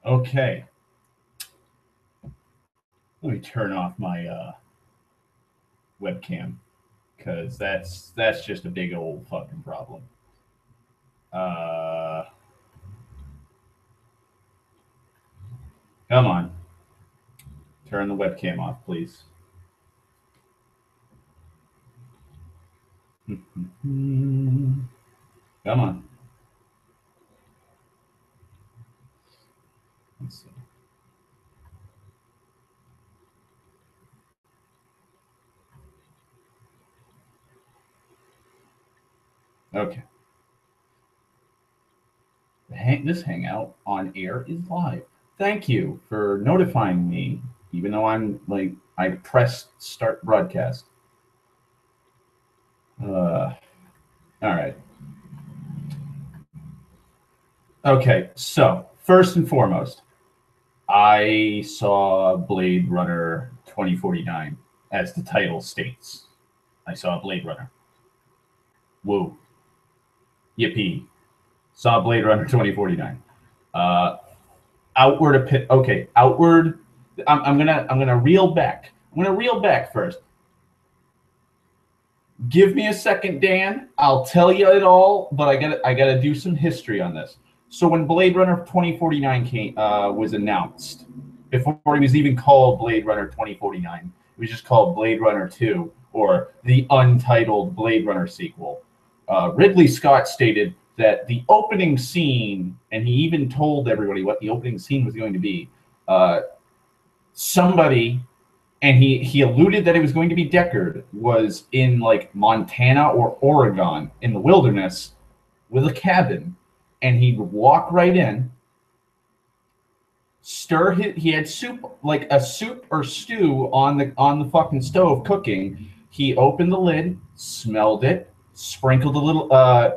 Okay. Let me turn off my webcam because that's just a big old fucking problem. Uh, Come on, turn the webcam off, please. Come on. Let's see. Okay. This hangout on air is live. Thank you for notifying me, even though I pressed start broadcast. All right. Okay. So first and foremost, I saw Blade Runner 2049, as the title states. I saw Blade Runner. Woo. Yippee. Saw Blade Runner 2049. Uh, outward. I'm gonna reel back. I'm gonna reel back first. Give me a second, Dan. I'll tell you it all, but I gotta do some history on this. So when Blade Runner 2049 was announced, before it was even called Blade Runner 2049, it was just called Blade Runner 2, or the untitled Blade Runner sequel. Ridley Scott stated that the opening scene, and he even told everybody what the opening scene was going to be. Somebody, and he alluded that it was going to be Deckard, was in like Montana or Oregon in the wilderness with a cabin, and he'd walk right in, he had soup, like a soup or stew on the fucking stove cooking. He opened the lid, smelled it, sprinkled a little,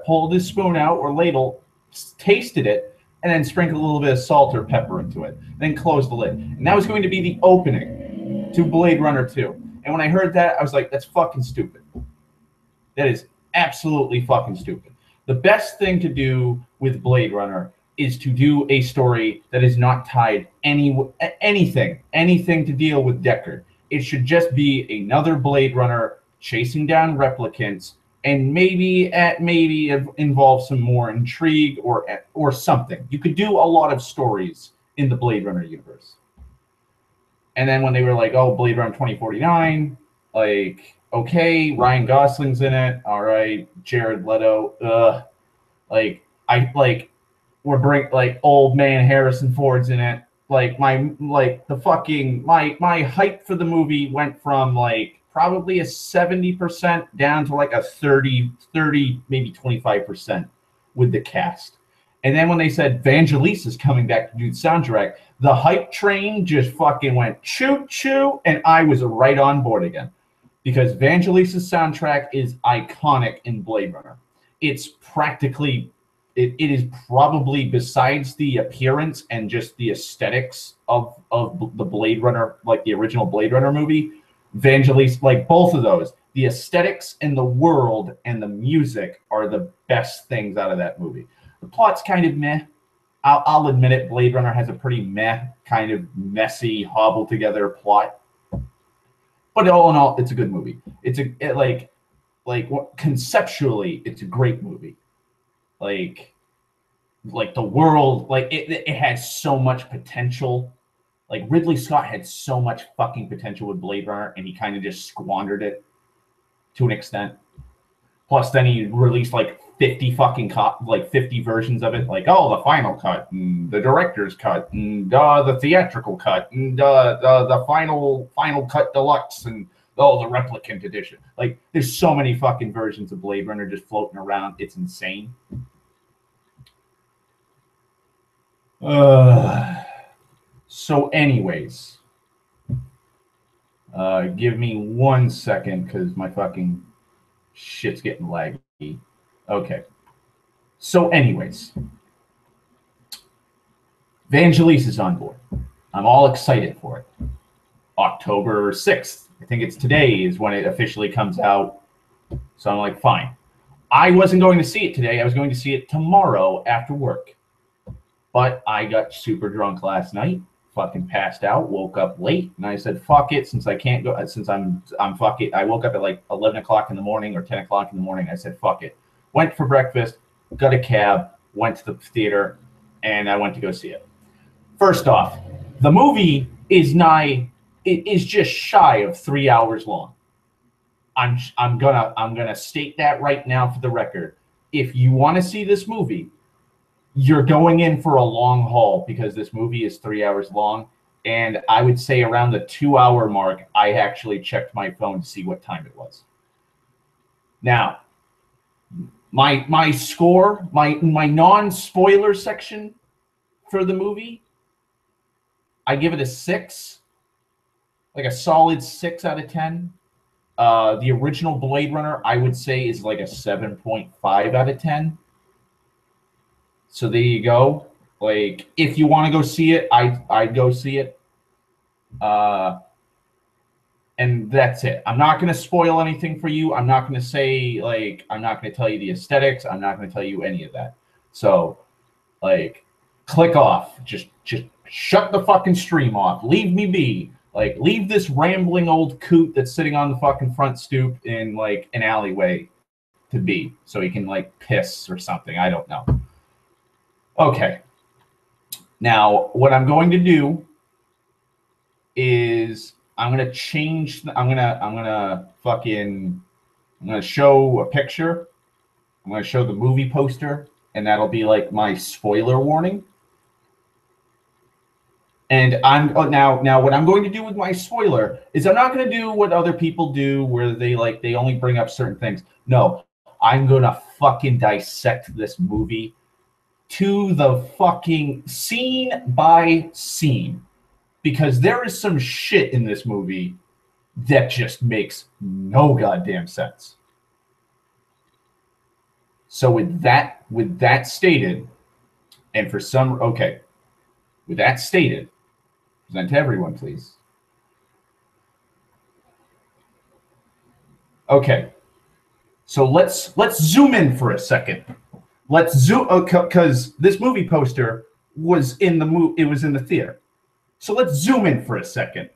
pulled his spoon out or ladle, tasted it, and then sprinkled a little bit of salt or pepper into it. Then closed the lid. And that was going to be the opening to Blade Runner 2. And when I heard that, I was like, that's fucking stupid. That is absolutely fucking stupid. The best thing to do with Blade Runner is to do a story that is not tied anything to deal with Deckard. It should just be another Blade Runner chasing down replicants, and maybe involve some more intrigue or something. You could do a lot of stories in the Blade Runner universe. And then when they were like, "Oh, Blade Runner 2049," like, okay, Ryan Gosling's in it. All right, Jared Leto. We're old man Harrison Ford's in it. My hype for the movie went from like probably a 70% down to like a 30, maybe 25% with the cast. And then when they said Vangelis is coming back to do the soundtrack, the hype train just fucking went choo choo, and I was right on board again. Because Vangelis' soundtrack is iconic in Blade Runner. It's practically, it is probably, besides the appearance and just the aesthetics of the Blade Runner, like the original Blade Runner movie, Vangelis, like both of those, the aesthetics and the world and the music are the best things out of that movie. The plot's kind of meh. I'll admit it. Blade Runner has a pretty meh, kind of messy, hobbled together plot. But all in all, it's a good movie. Conceptually, it's a great movie. Like the world, like it has so much potential. Like Ridley Scott had so much fucking potential with Blade Runner, and he kind of just squandered it to an extent. Plus, then he released like 50 versions of it, like, oh, the final cut, and the director's cut, and the theatrical cut, and the final cut deluxe, and the replicant edition. Like, there's so many fucking versions of Blade Runner just floating around. It's insane. So anyways, give me 1 second because my fucking shit's getting laggy. Okay. So anyways, Vangelis is on board. I'm all excited for it. October 6th, I think it's today, is when it officially comes out. So I'm like, fine. I wasn't going to see it today. I was going to see it tomorrow after work. But I got super drunk last night, fucking passed out, woke up late, and I said, fuck it, since I can't go, since I'm fuck it. I woke up at like 11 o'clock in the morning or 10 o'clock in the morning. I said, fuck it. Went for breakfast, got a cab, went to the theater, and I went to go see it. First off, the movie is just shy of 3 hours long. I'm gonna state that right now for the record. If you want to see this movie, you're going in for a long haul because this movie is 3 hours long. And I would say around the 2 hour mark, I actually checked my phone to see what time it was. Now, my score, my non-spoiler section for the movie, I give it a 6, like a solid 6 out of 10. The original Blade Runner, I would say, is like a 7.5 out of 10. So there you go. Like, if you want to go see it, I'd go see it. And that's it. I'm not going to spoil anything for you. I'm not going to say, like, I'm not going to tell you the aesthetics. I'm not going to tell you any of that. So, like, click off. Just shut the fucking stream off. Leave me be. Like, leave this rambling old coot that's sitting on the fucking front stoop in, like, an alleyway to be. So he can, like, piss or something. I don't know. Okay. Now, what I'm going to do is I'm going to change. I'm going to show a picture. I'm going to show the movie poster, and that'll be like my spoiler warning. And now what I'm going to do with my spoiler is I'm not going to do what other people do where they only bring up certain things. No, I'm going to fucking dissect this movie to the fucking scene by scene, because there is some shit in this movie that just makes no goddamn sense. So with that stated, and with that stated, present to everyone, please. Okay, so let's zoom in for a second. Let's zoom, because this movie poster was in the theater. So let's zoom in for a second.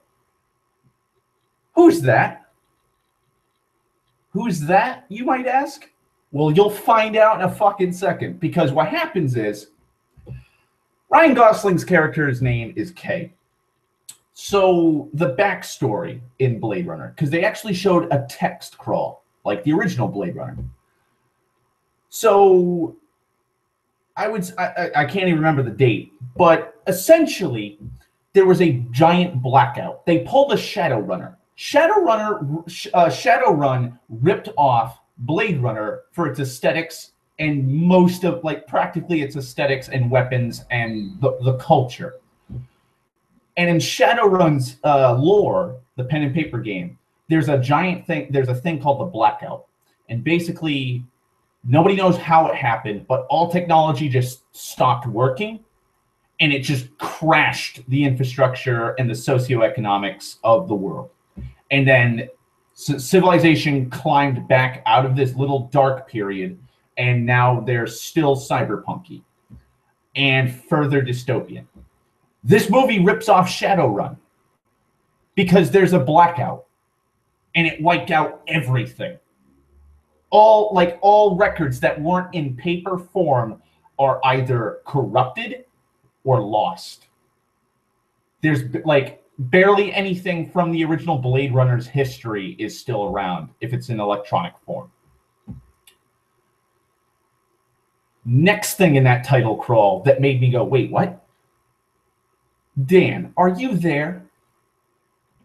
Who's that? Who's that, you might ask? Well, you'll find out in a fucking second, because what happens is Ryan Gosling's character's name is Kay. So the backstory in Blade Runner, because they actually showed a text crawl, like the original Blade Runner. So I can't even remember the date, but essentially there was a giant blackout. They pulled a Shadowrunner. Shadowrun ripped off Blade Runner for its aesthetics and most of, like, practically its aesthetics and weapons and the culture. And in Shadowrun's lore, the pen and paper game, there's a thing called the blackout. And basically, nobody knows how it happened, but all technology just stopped working, and it just crashed the infrastructure and the socioeconomics of the world. And then civilization climbed back out of this little dark period, and now they're still cyberpunky and further dystopian. This movie rips off Shadowrun because there's a blackout, and it wiped out everything. All records that weren't in paper form are either corrupted or lost. There's like barely anything from the original Blade Runner's history is still around if it's in electronic form. Next thing in that title crawl that made me go, wait, what? Dan, are you there?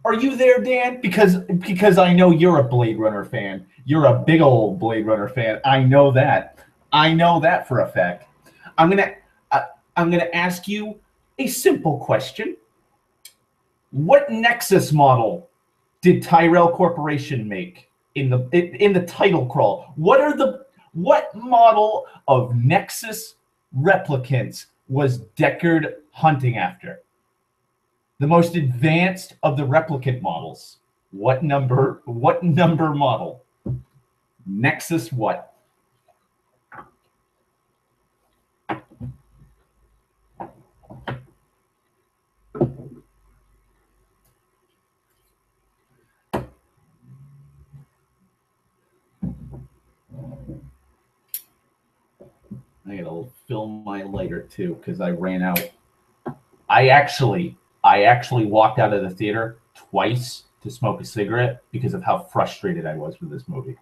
Are you there, Dan? Because I know you're a Blade Runner fan. You're a big old Blade Runner fan. I know that. I know that for a fact. I'm gonna ask you a simple question. What Nexus model did Tyrell Corporation make in the title crawl? What model of Nexus replicants was Deckard hunting after? The most advanced of the replicant models. What number model? Nexus what? I gotta fill my lighter too because I ran out. I actually walked out of the theater twice to smoke a cigarette because of how frustrated I was with this movie.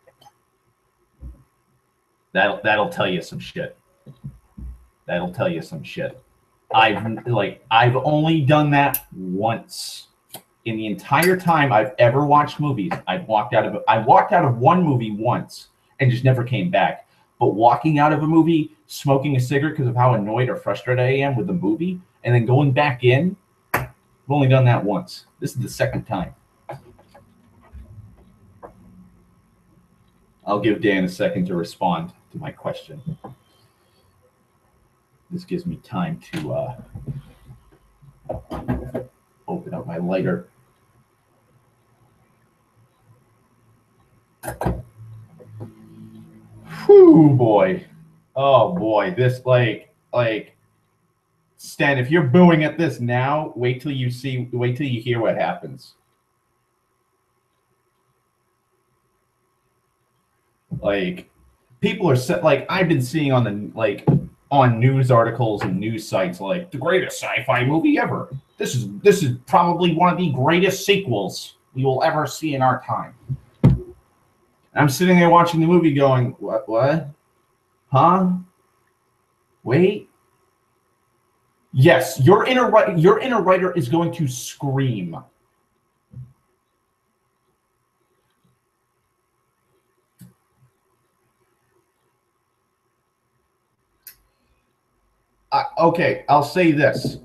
That'll tell you some shit. That'll tell you some shit. I've only done that once in the entire time I've ever watched movies. I walked out of one movie once and just never came back. But walking out of a movie, smoking a cigarette because of how annoyed or frustrated I am with the movie, and then going back in, I've only done that once. This is the second time. I'll give Dan a second to respond to my question. This gives me time to open up my lighter. Whew, boy. Oh boy, this like Stan, if you're booing at this now, wait till you hear what happens. Like people are like I've been seeing on the on news articles and news sites like the greatest sci-fi movie ever. This is probably one of the greatest sequels we will ever see in our time. I'm sitting there watching the movie going, what? Huh? Wait. Yes, your inner writer is going to scream. Okay, I'll say this.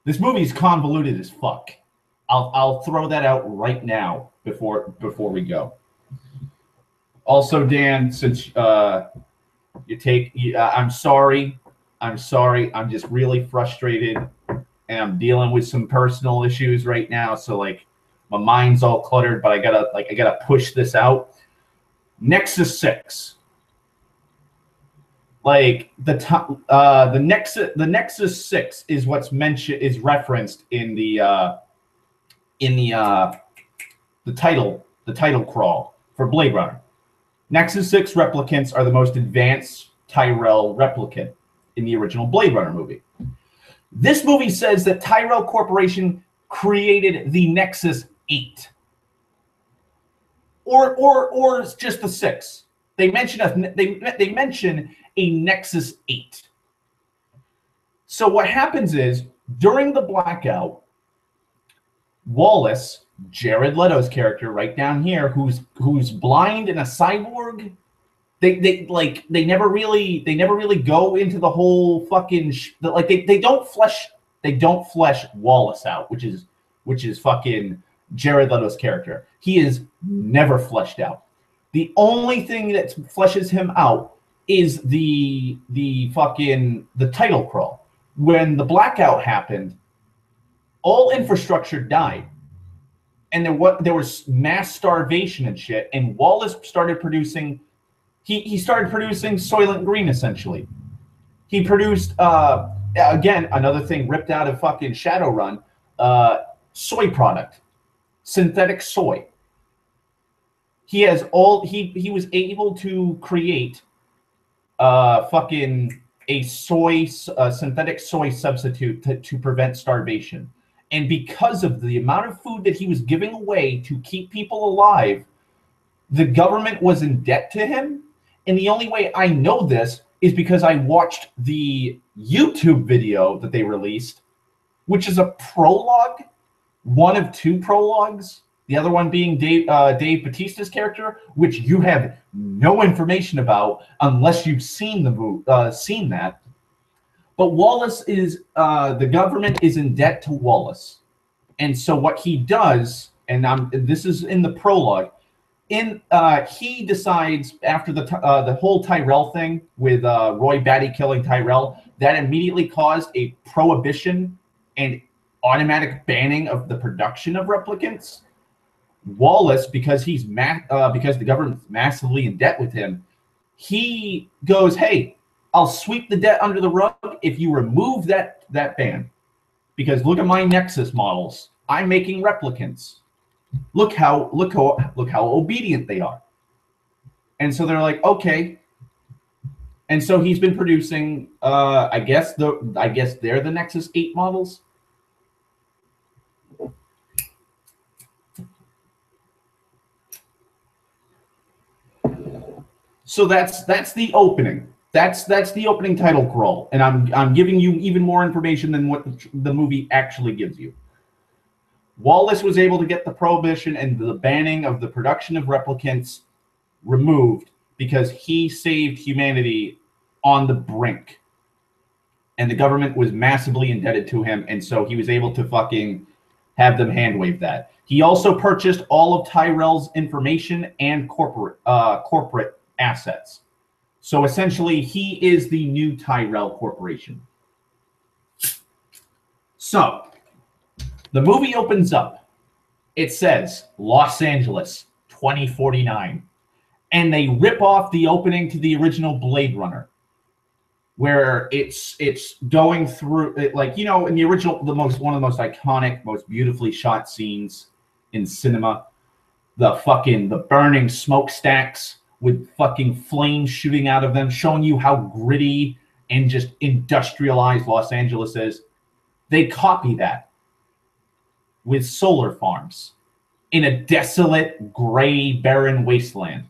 This movie is convoluted as fuck. I'll throw that out right now before we go. Also, Dan, since I'm sorry. I'm just really frustrated, and I'm dealing with some personal issues right now. So like, my mind's all cluttered, but I gotta push this out. Nexus 6. Like the Nexus 6 is what's referenced in the title crawl for Blade Runner. Nexus 6 replicants are the most advanced Tyrell replicant in the original Blade Runner movie. This movie says that Tyrell Corporation created the Nexus 8. Or just the 6. They mention a Nexus 8. So what happens is, during the blackout, Wallace, Jared Leto's character right down here, who's blind and a cyborg, they never really go into the whole fucking they don't flesh Wallace out, which is fucking Jared Leto's character. He is never fleshed out. The only thing that fleshes him out is the title crawl. When the blackout happened, all infrastructure died. And there was mass starvation and shit. And Wallace started producing. He started producing Soylent Green essentially. He produced again another thing ripped out of fucking Shadowrun, soy product, synthetic soy. He was able to create a synthetic soy substitute to prevent starvation. And because of the amount of food that he was giving away to keep people alive, the government was in debt to him. And the only way I know this is because I watched the YouTube video that they released, which is a prologue, one of two prologues, the other one being Dave Bautista's character, which you have no information about unless you've seen that. But Wallace is the government is in debt to Wallace, and so what he does, and this is in the prologue, he decides after the whole Tyrell thing with Roy Batty killing Tyrell, that immediately caused a prohibition and automatic banning of the production of replicants. Wallace, because because the government's massively in debt with him, he goes, "Hey, I'll sweep the debt under the rug if you remove that ban. Because look at my Nexus models. I'm making replicants. Look how obedient they are." And so they're like, okay. And so he's been producing, I guess they're the Nexus 8 models. So that's the opening. That's the opening title crawl, and I'm giving you even more information than what the movie actually gives you. Wallace was able to get the prohibition and the banning of the production of replicants removed because he saved humanity on the brink. And the government was massively indebted to him, and so he was able to fucking have them hand wave that. He also purchased all of Tyrell's information and corporate assets. So essentially, he is the new Tyrell Corporation. So the movie opens up. It says Los Angeles 2049, and they rip off the opening to the original Blade Runner, where it's going through it, like, you know, in the original, one of the most iconic, most beautifully shot scenes in cinema, the burning smokestacks with fucking flames shooting out of them, showing you how gritty and just industrialized Los Angeles is. They copy that with solar farms in a desolate, gray, barren wasteland.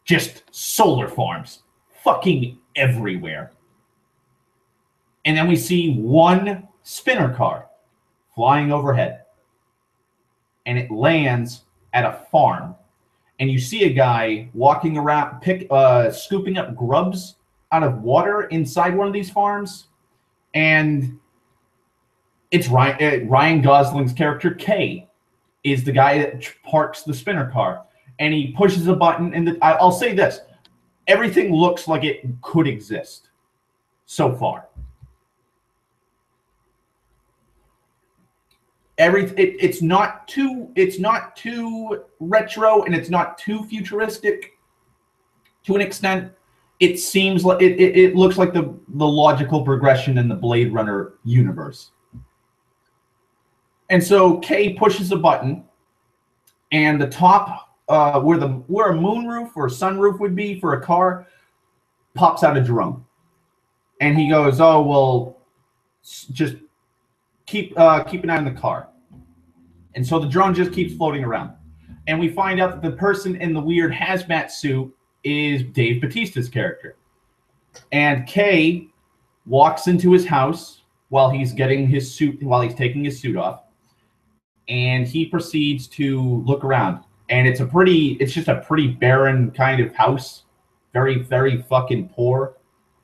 Just solar farms fucking everywhere. And then we see one spinner car flying overhead. And it lands at a farm. And you see a guy walking around, scooping up grubs out of water inside one of these farms. And it's Ryan Gosling's character, Kay, is the guy that parks the spinner car. And he pushes a button, and I'll say this. Everything looks like it could exist so far. It's not too retro, and it's not too futuristic to an extent. It seems like it looks like the logical progression in the Blade Runner universe. And so Kay pushes a button, and the top where a moonroof or sunroof would be for a car pops out a drone. And he goes, "Oh, well, just keep an eye on the car." And so the drone just keeps floating around. And we find out that the person in the weird hazmat suit is Dave Bautista's character. And Kay walks into his house while he's taking his suit off. And he proceeds to look around. And it's just a pretty barren kind of house. Very, very fucking poor.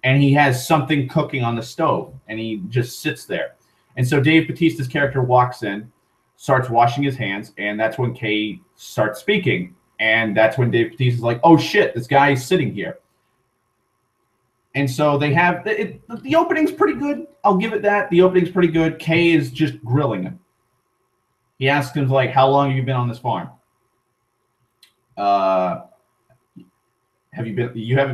And he has something cooking on the stove. And he just sits there. And so Dave Bautista's character walks in, starts washing his hands, and that's when Kay starts speaking. And that's when Dave Bautista's like, "Oh shit, this guy is sitting here." And so they have the opening's pretty good. I'll give it that. The opening's pretty good. Kay is just grilling him. He asks him, like, "How long have you been on this farm? You haven't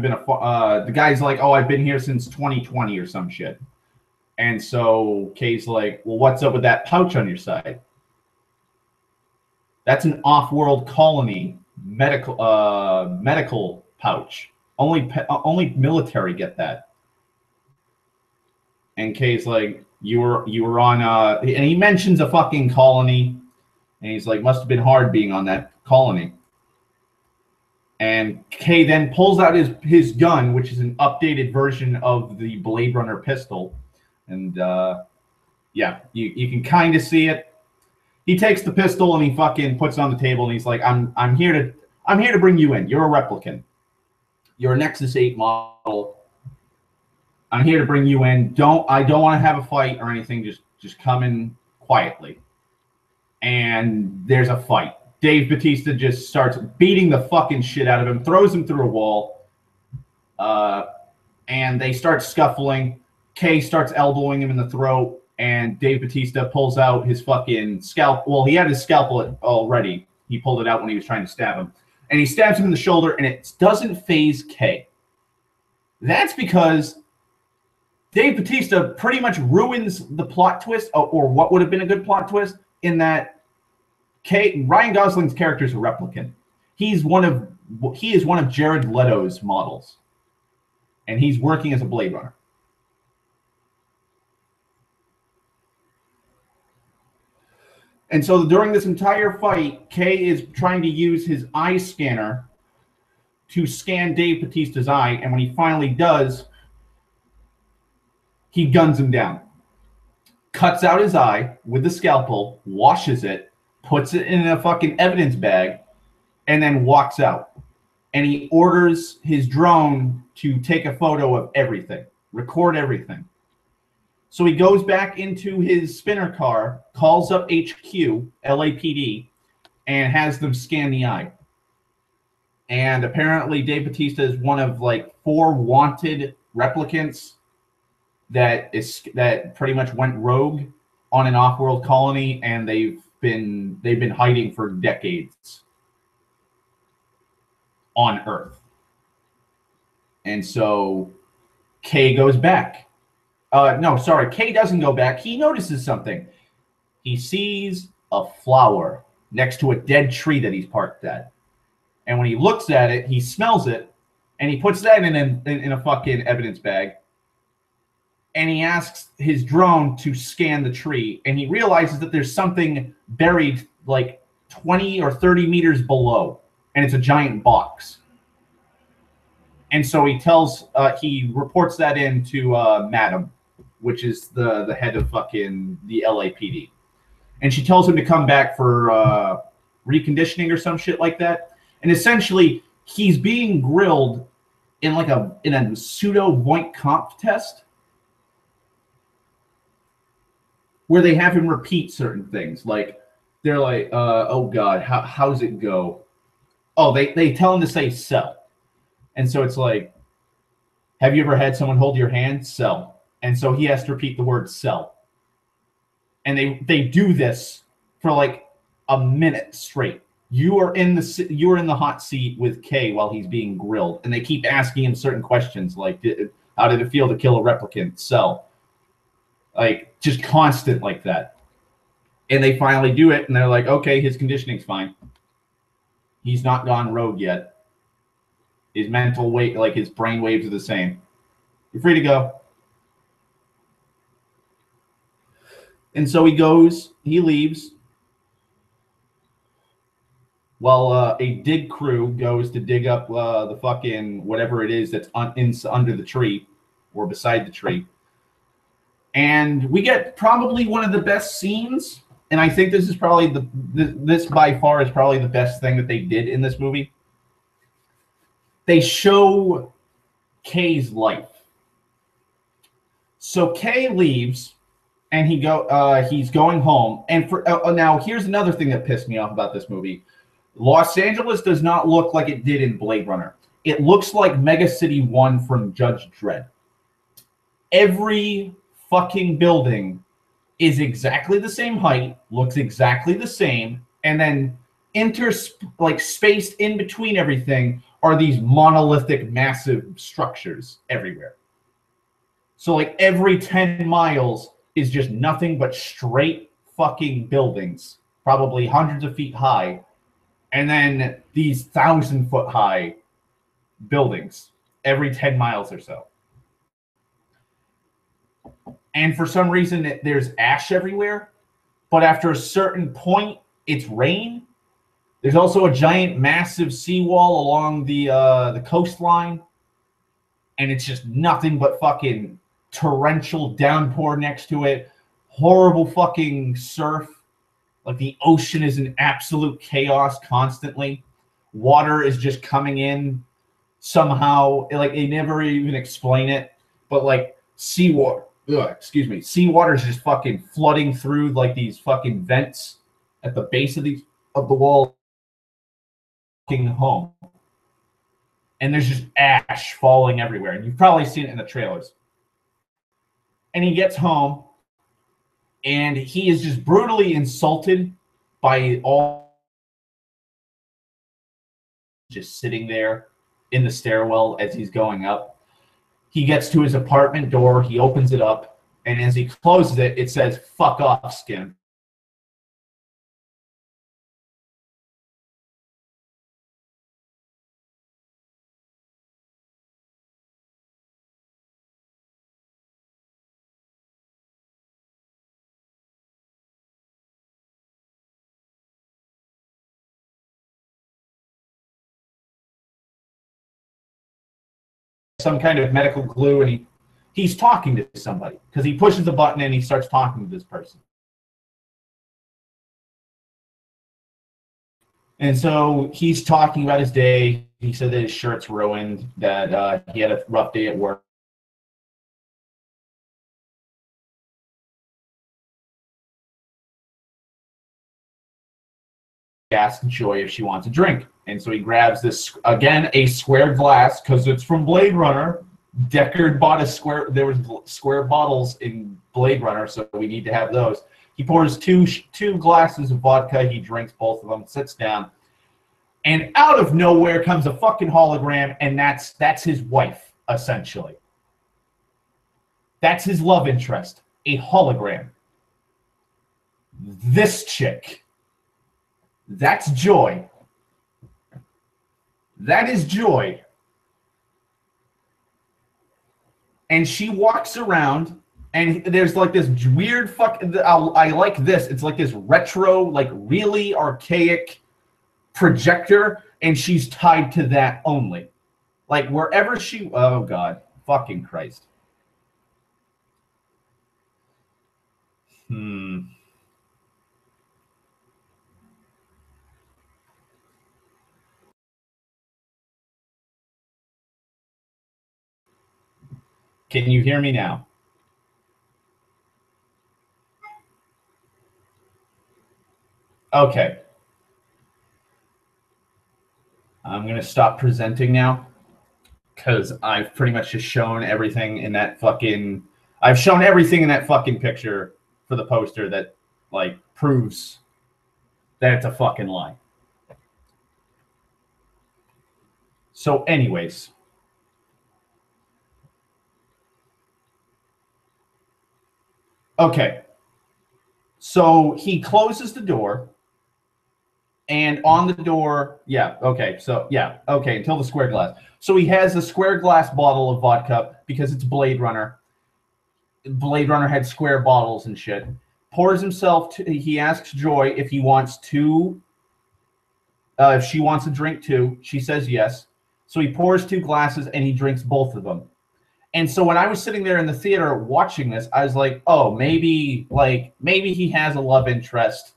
been the guy's like, "Oh, I've been here since 2020 or some shit." And so Kay's like, "Well, what's up with that pouch on your side?" That's an off-world colony medical pouch. Only military get that. And Kay's like, you were on and he mentions a fucking colony, and he's like, "Must have been hard being on that colony." And Kay then pulls out his gun, which is an updated version of the Blade Runner pistol. And yeah, you can kind of see it. He takes the pistol and he fucking puts it on the table, and he's like, I'm here to bring you in. You're a replicant. You're a Nexus 8 model. I'm here to bring you in. I don't want to have a fight or anything. Just come in quietly." And there's a fight. Dave Bautista just starts beating the fucking shit out of him, throws him through a wall, and they start scuffling. Kay starts elbowing him in the throat, and Dave Bautista pulls out his fucking scalpel. Well, he had his scalpel already. He pulled it out when he was trying to stab him. And he stabs him in the shoulder, and it doesn't phase Kay. That's because Dave Bautista pretty much ruins the plot twist, or what would have been a good plot twist, in that Ryan Gosling's character is a replicant. He is one of Jared Leto's models, and he's working as a Blade Runner. And so during this entire fight, Kay is trying to use his eye scanner to scan Dave Bautista's eye, and when he finally does, he guns him down. Cuts out his eye with the scalpel, washes it, puts it in a fucking evidence bag, and then walks out. And he orders his drone to take a photo of everything, record everything. So he goes back into his spinner car, calls up HQ, LAPD, and has them scan the eye. And apparently Dave Bautista is one of like 4 wanted replicants that pretty much went rogue on an off-world colony, and they've been hiding for decades on Earth. And so Kay goes back. Kay doesn't go back. He notices something. He sees a flower next to a dead tree that he's parked at. And when he looks at it, he smells it, and he puts that in a fucking evidence bag. And he asks his drone to scan the tree, and he realizes that there's something buried like 20 or 30 meters below, and it's a giant box. And so he reports that in to Madam, which is the head of fucking the LAPD. And she tells him to come back for reconditioning or some shit like that. And essentially, he's being grilled in a pseudo Voight Kampff test, where they have him repeat certain things. Like, they're like, oh God, how does it go? Oh, they tell him to say sell. And so it's like, have you ever had someone hold your hand? Sell. And so he has to repeat the word sell. And they do this for like a minute straight. You are in the hot seat with Kay while he's being grilled. And they keep asking him certain questions like, how did it feel to kill a replicant? Sell. Like, just constant like that. And they finally do it, and they're like, okay, his conditioning's fine. He's not gone rogue yet. His mental weight, like his brain waves are the same. You're free to go. And so he leaves. While a dig crew goes to dig up the fucking whatever it is that's under the tree or beside the tree. And we get probably one of the best scenes, and I think this is probably this by far is probably the best thing that they did in this movie. They show Kay's life. So Kay leaves, and he's going home. And now here's another thing that pissed me off about this movie. Los Angeles does not look like it did in Blade Runner. It looks like Mega City 1 from Judge Dredd. Every fucking building is exactly the same height, looks exactly the same, and then spaced in between everything are these monolithic, massive structures everywhere. So like every 10 miles is just nothing but straight fucking buildings, probably hundreds of feet high, and then these 1,000-foot high buildings every 10 miles or so. And for some reason, there's ash everywhere. But after a certain point, it's rain. There's also a giant, massive seawall along the coastline. And it's just nothing but fucking torrential downpour next to it. Horrible fucking surf. Like the ocean is in absolute chaos constantly. Water is just coming in somehow. Like they never even explain it. But like seawater is just fucking flooding through like these fucking vents at the base of the wall. Fucking home, and there's just ash falling everywhere, and you've probably seen it in the trailers. And he gets home, and he is just brutally insulted by all, just sitting there in the stairwell as he's going up. He gets to his apartment door, he opens it up, and as he closes it, it says, "Fuck off, Skim." some kind of medical glue, and he's talking to somebody because he pushes a button and he starts talking to this person. And so he's talking about his day. He said that his shirt's ruined, that he had a rough day at work. Asked Joy if she wants a drink. And so he grabs this, again, a square glass, because it's from Blade Runner. Deckard bought a square, there was square bottles in Blade Runner, so we need to have those. He pours two glasses of vodka, he drinks both of them, sits down, and out of nowhere comes a fucking hologram, and that's his wife, essentially. That's his love interest, a hologram. This chick. That's Joy. That is Joy. And she walks around, and there's like this weird I like this. It's like this retro, like really archaic projector, and she's tied to that only. Like wherever she, oh God, fucking Christ. Can you hear me now? Okay. I'm going to stop presenting now because I've pretty much just shown everything in that fucking... I've shown everything in that fucking picture for the poster that, like, proves that it's a fucking lie. So anyways... Okay. So he closes the door, and on the door, until the square glass. So he has a square glass bottle of vodka because it's Blade Runner. Blade Runner had square bottles and shit. Pours himself, he asks Joy if he wants if she wants a drink too. She says yes. So he pours 2 glasses and he drinks both of them. And so when I was sitting there in the theater watching this, I was like, oh, maybe he has a love interest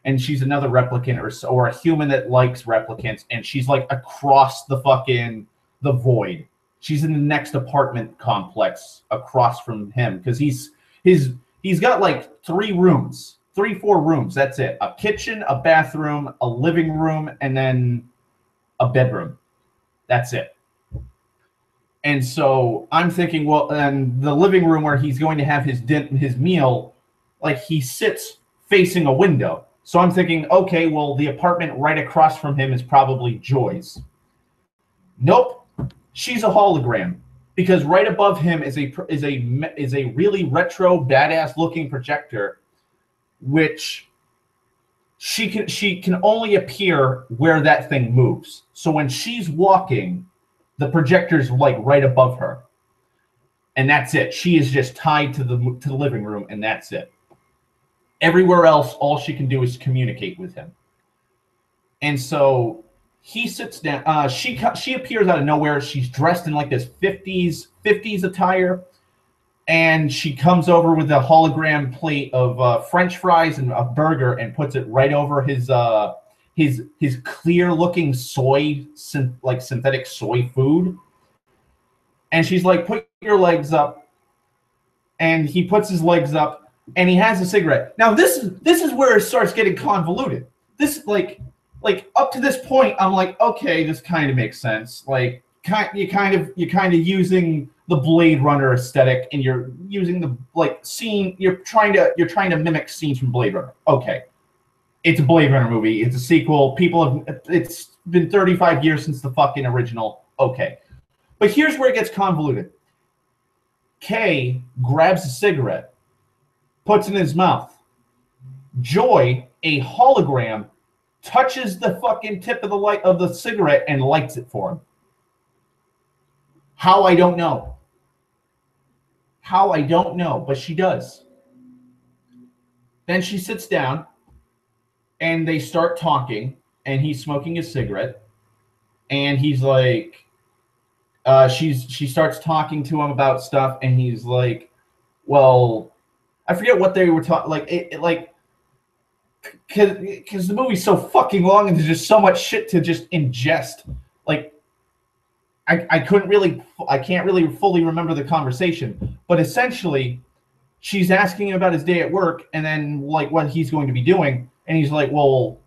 and she's another replicant or a human that likes replicants, and she's like across the void. She's in the next apartment complex across from him because he's got like 4 rooms. That's it. A kitchen, a bathroom, a living room, and then a bedroom. That's it. And so I'm thinking, well, and the living room where he's going to have his meal, like he sits facing a window. So I'm thinking, okay, well, the apartment right across from him is probably Joy's. Nope, she's a hologram because right above him is a really retro, badass looking projector, which she can only appear where that thing moves. So when she's walking, the projector's like right above her, and that's it. She is just tied to the living room, and that's it. Everywhere else, all she can do is communicate with him. And so he sits down. She appears out of nowhere. She's dressed in like this 50s attire, and she comes over with a hologram plate of French fries and a burger, and puts it right over his clear looking synthetic soy food. And she's like, put your legs up. And he puts his legs up and he has a cigarette. Now this is where it starts getting convoluted. This like up to this point, I'm like, okay, this kind of makes sense. Like you're kind of using the Blade Runner aesthetic, and you're using the scene. You're trying to mimic scenes from Blade Runner. Okay. It's a Blade Runner movie. It's a sequel. It's been 35 years since the fucking original. Okay. But here's where it gets convoluted. Kay grabs a cigarette, puts it in his mouth. Joy, a hologram, touches the fucking tip of the cigarette and lights it for him. How, I don't know. But she does. Then she sits down, and they start talking, and he's smoking a cigarette, and he's like, She starts talking to him about stuff, and he's like, "Well, I forget what they were talking. Like like because the movie's so fucking long and there's just so much shit to just ingest. Like I can't really fully remember the conversation, but essentially she's asking him about his day at work and then like what he's going to be doing, and he's like, "Well,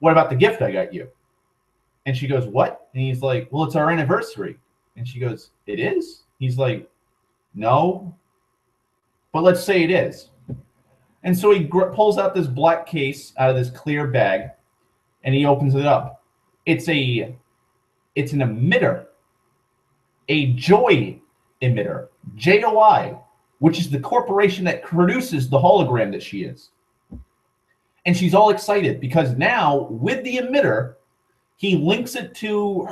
what about the gift I got you?" And she goes, "What?" And he's like, "Well, it's our anniversary." And she goes, "It is?" He's like, "No, but let's say it is." And so he pulls out this black case out of this clear bag, and he opens it up. It's an emitter, a joy emitter, JOI, which is the corporation that produces the hologram that she is. And she's all excited because now with the emitter, he links it to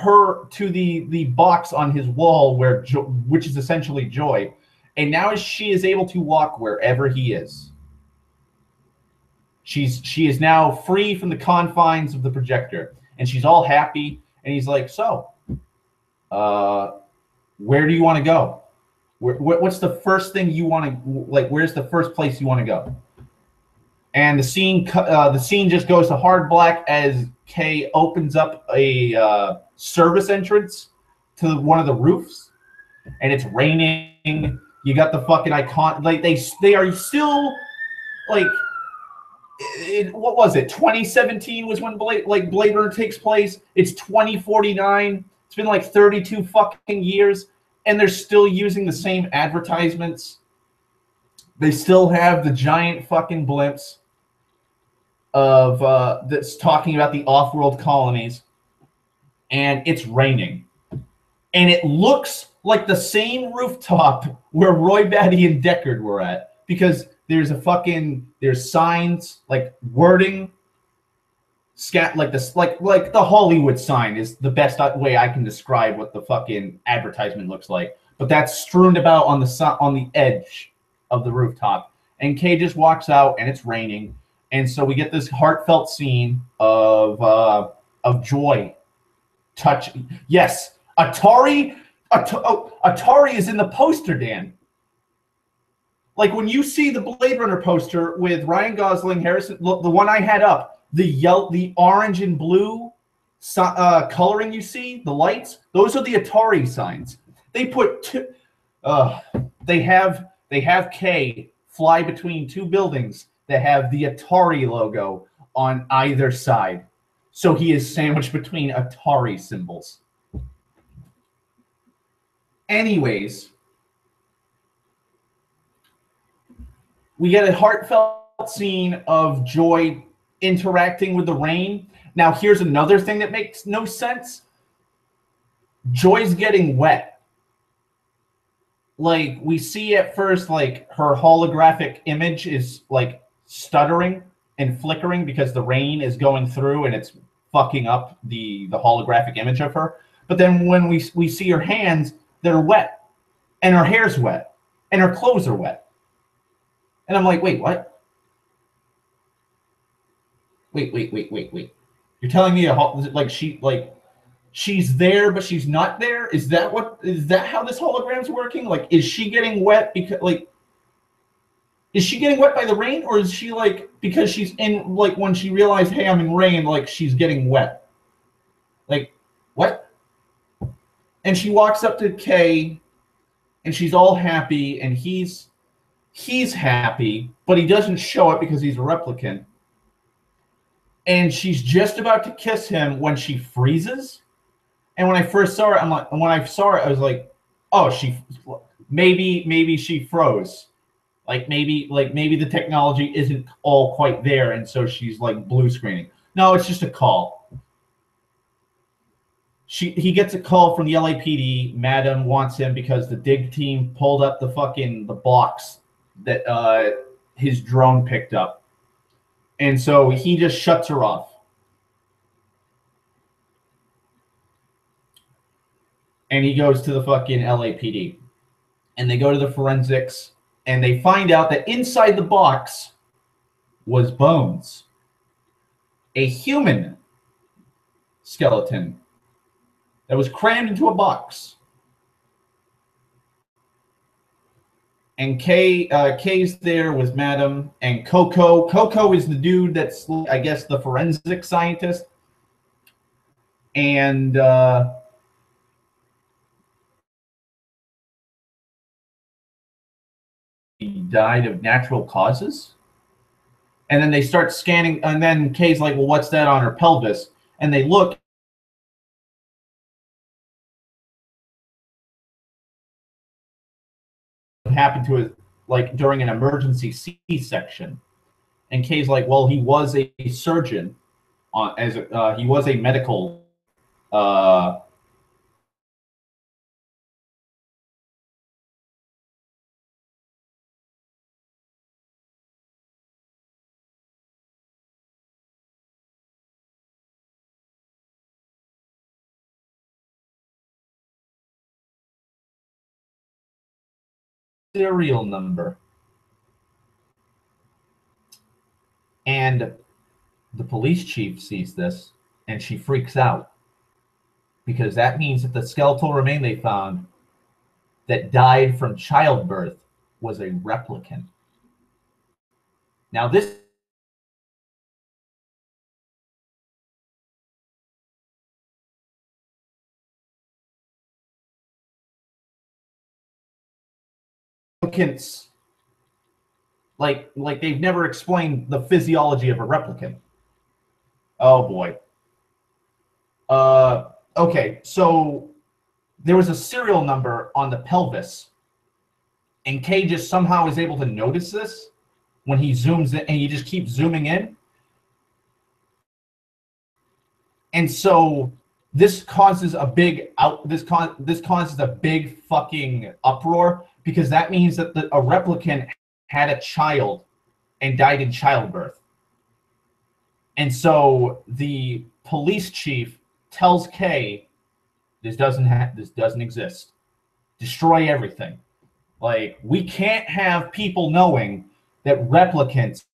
the box on his wall which is essentially Joy, and now she is able to walk wherever he is. She is now free from the confines of the projector, and she's all happy. And he's like, "So, where do you want to go? What's the first thing you want to like? Where's the first place you want to go?" And the scene just goes to hard black as Kay opens up a service entrance to one of the roofs, and it's raining. You got the fucking icon. Like they are still like. What was it? 2017 was when Blade Runner takes place. It's 2049. It's been like 32 fucking years, and they're still using the same advertisements. They still have the giant fucking blimps of that's talking about the off-world colonies, and it's raining, and it looks like the same rooftop where Roy Batty and Deckard were at, because there's signs, like wording, like this, like the Hollywood sign is the best way I can describe what the fucking advertisement looks like. But that's strewn about on the edge of the rooftop, and Kay just walks out, and it's raining, and so we get this heartfelt scene of Joy touch. Yes, Atari is in the poster, Dan. Like when you see the Blade Runner poster with Ryan Gosling, Harrison, the one I had up, the orange and blue coloring you see, the lights, those are the Atari signs. They put two. They have Kay fly between two buildings that have the Atari logo on either side, so he is sandwiched between Atari symbols. Anyways. We get a heartfelt scene of Joy interacting with the rain. Now, here's another thing that makes no sense. Joy's getting wet. Like, we see at first, like, her holographic image is, like, stuttering and flickering because the rain is going through and it's fucking up the holographic image of her. But then when we see her hands, they're wet. And her hair's wet. And her clothes are wet. And I'm like, wait, what? Wait. You're telling me she's there, but she's not there? Is that how this hologram's working? Like, is she getting wet is she getting wet by the rain, or is she like, because she's in, like, when she realized, hey, I'm in rain, like she's getting wet? Like, what? And she walks up to Kay, and she's all happy, and he's happy, but he doesn't show it because he's a replicant. And she's just about to kiss him when she freezes. And when I first saw her, I was like, oh, maybe she froze. Like maybe the technology isn't all quite there, and so she's like blue screening. No, it's just a call. He gets a call from the LAPD. Madam wants him because the dig team pulled up the box that his drone picked up. And so he just shuts her off. And he goes to the fucking LAPD. And they go to the forensics, and they find out that inside the box was bones. A human skeleton that was crammed into a box. and Kay's there with Madam and Coco. Coco is the dude that's, I guess, the forensic scientist, and he died of natural causes. And then they start scanning, and then Kay's like, "Well, what's that on her pelvis?" And they look. What happened to it, like during an emergency C-section? And Kay's like, "Well, he was a surgeon, he was a medical." Uh, Serial number. And the police chief sees this, and she freaks out because that means that the skeletal remain they found that died from childbirth was a replicant. Now, this replicants, like they've never explained the physiology of a replicant. Oh boy. Okay, so there was a serial number on the pelvis, and Kay just somehow is able to notice this when he zooms in, and he just keeps zooming in. And so this causes a big this causes a big fucking uproar, because that means that a replicant had a child and died in childbirth. And so the police chief tells Kay, this doesn't exist. Destroy everything. Like, we can't have people knowing that replicants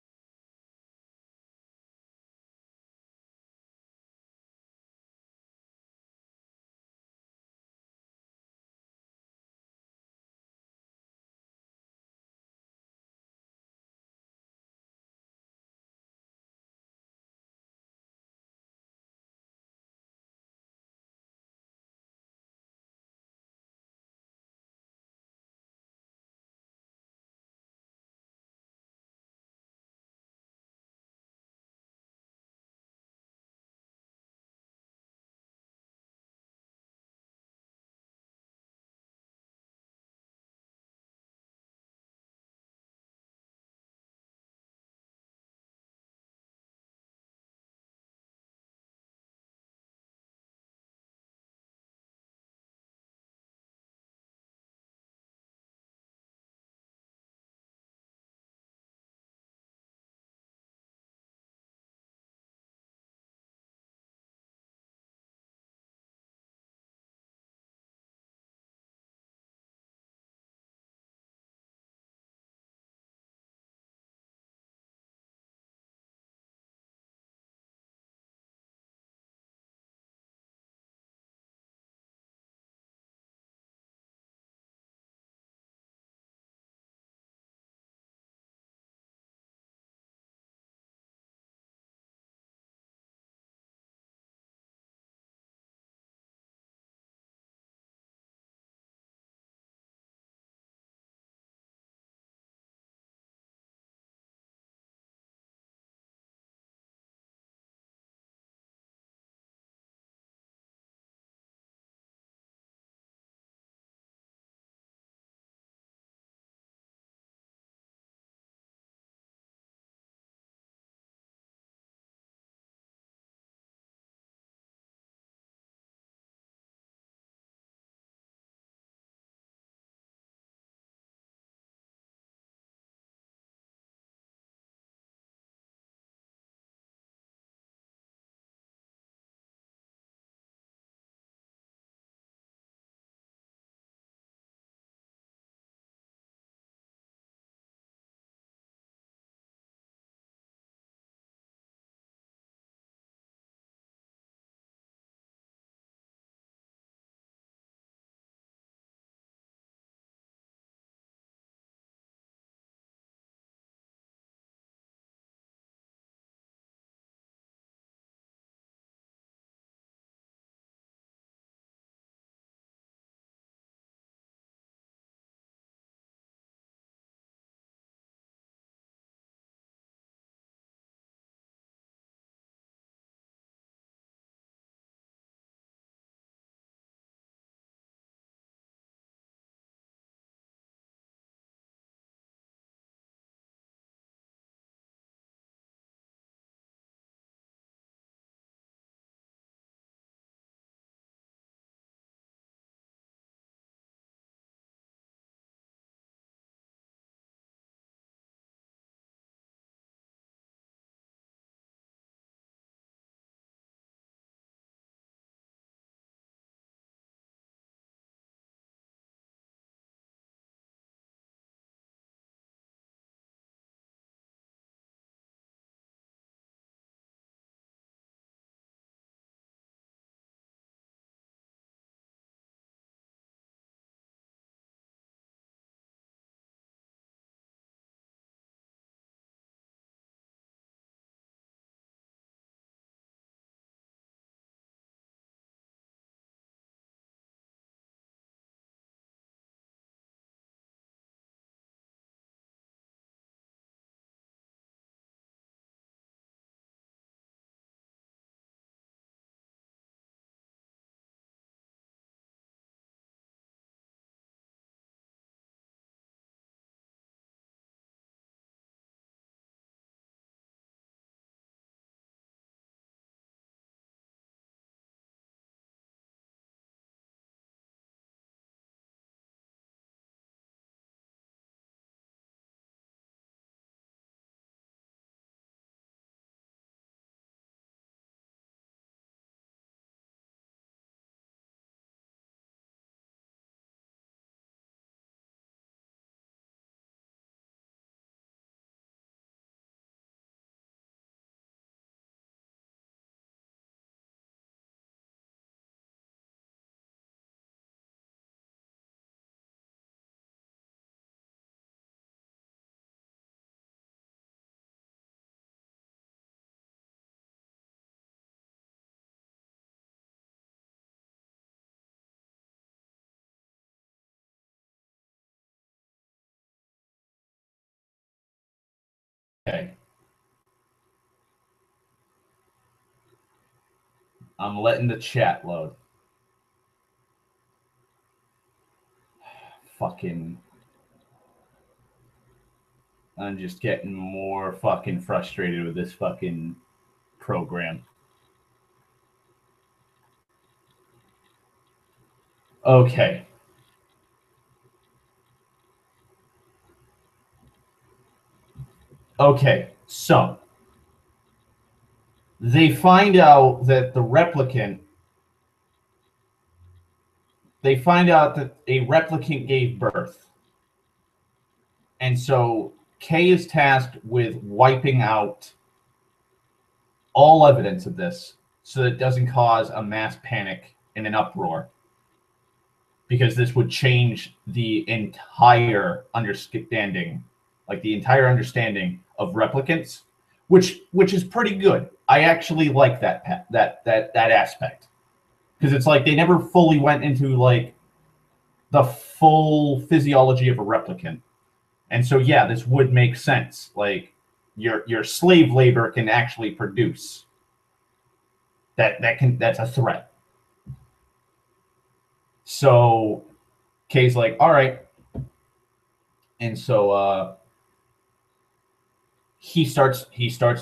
Okay. I'm letting the chat load. Fucking. I'm just getting more fucking frustrated with this fucking program. Okay. Okay, so they find out that the replicant, a replicant gave birth. And so Kay is tasked with wiping out all evidence of this so that it doesn't cause a mass panic and an uproar. Because this would change the entire understanding, of replicants, which is pretty good. I actually like that aspect, because it's like they never fully went into like the full physiology of a replicant, and so yeah, this would make sense. Like your slave labor can actually produce that's a threat. So Kay's like, all right. And so he starts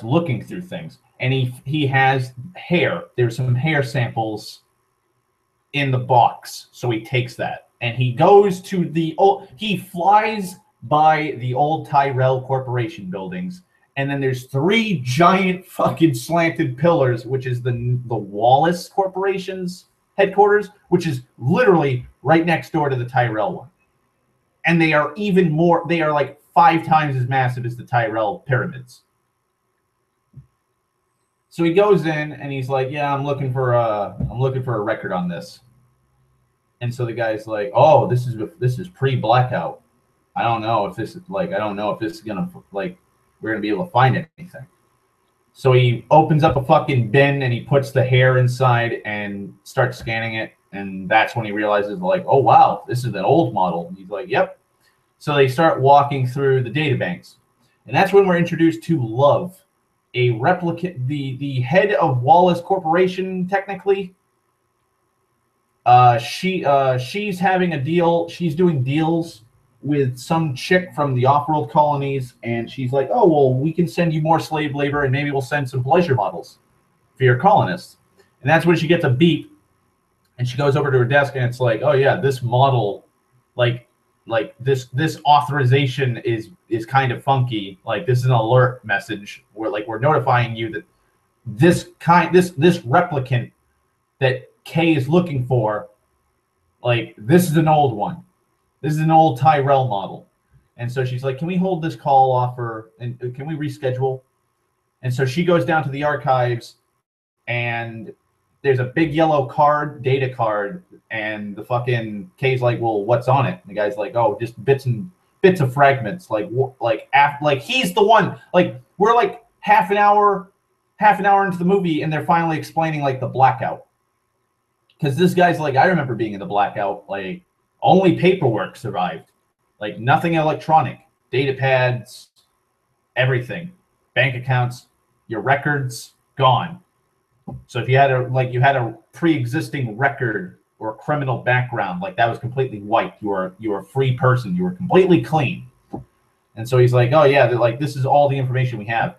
looking through things, and he has hair. There's some hair samples in the box. So he takes that and he goes to he flies by the old Tyrell Corporation buildings, and then there's 3 giant fucking slanted pillars, which is the Wallace Corporation's headquarters, which is literally right next door to the Tyrell one. And they are like 5 times as massive as the Tyrell pyramids. So he goes in and he's like, yeah, I'm looking for a record on this. And so the guy's like, oh, this is pre-blackout. I don't know if this is gonna like we're gonna be able to find anything. So he opens up a fucking bin and he puts the hair inside and starts scanning it. And that's when he realizes, like, oh, wow, this is an old model. And he's like, yep. So they start walking through the databanks. And that's when we're introduced to Love, a replicant, the head of Wallace Corporation, technically. She's having a deal. She's doing deals with some chick from the off-world colonies, and she's like, oh, well, we can send you more slave labor, and maybe we'll send some pleasure models for your colonists. And that's when she gets a beep, and she goes over to her desk, and it's like, oh yeah, this model, like this authorization is kind of funky. Like, this is an alert message where we're notifying you that this replicant that Kay is looking for, like, this is an old one. This is an old Tyrell model. And so she's like, can we hold this call off, and can we reschedule? And so she goes down to the archives, and there's a big yellow data card, and the fucking Kay's like, well, what's on it? And the guy's like, oh, just bits of fragments. Like he's the one. Like, we're like half an hour into the movie, and they're finally explaining like the blackout. Because this guy's like, I remember being in the blackout. Like, only paperwork survived. Like, nothing electronic. Data pads, everything. Bank accounts, your records, gone. So if you had a pre-existing record or a criminal background, like, that was completely wiped. You were a free person. You were completely clean. And so he's like, oh yeah, they're like, this is all the information we have.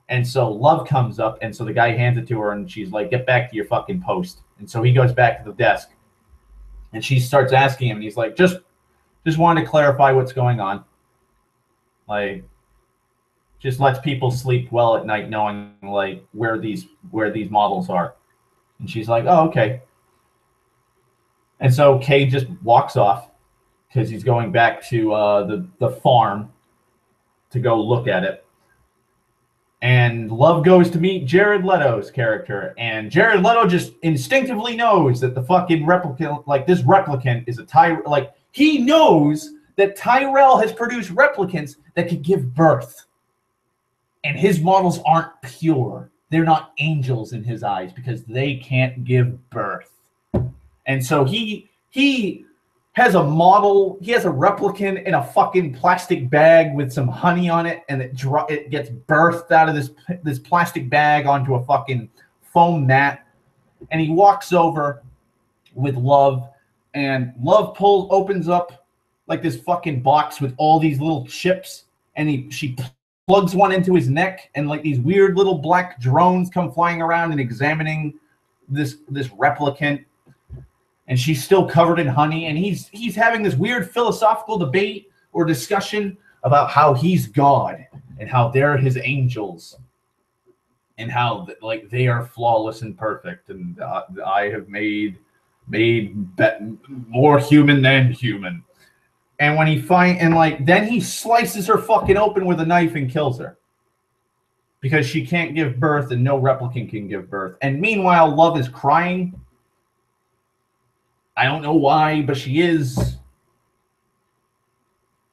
And so Love comes up, and so the guy hands it to her, and she's like, get back to your fucking post. And so he goes back to the desk, and she starts asking him, and he's like, just wanted to clarify what's going on. Like, just lets people sleep well at night knowing, like, where these models are. And she's like, oh, okay. And so Kay just walks off because he's going back to the farm to go look at it. And Love goes to meet Jared Leto's character, and Jared Leto just instinctively knows that the fucking replicant, like, this replicant is he knows that Tyrell has produced replicants that could give birth. And his models aren't pure. They're not angels in his eyes because they can't give birth. And so he has a model. He has a replicant in a fucking plastic bag with some honey on it, and it gets birthed out of this plastic bag onto a fucking foam mat. And he walks over with Love, and Love opens up like this fucking box with all these little chips, and she plugs one into his neck, and like these weird little black drones come flying around and examining this replicant. And she's still covered in honey, and he's having this weird philosophical debate or discussion about how he's God and how they're his angels and how like they are flawless and perfect, and I have made more human than human. And when then he slices her fucking open with a knife and kills her because she can't give birth and no replicant can give birth. And meanwhile, Love is crying. I don't know why, but she is.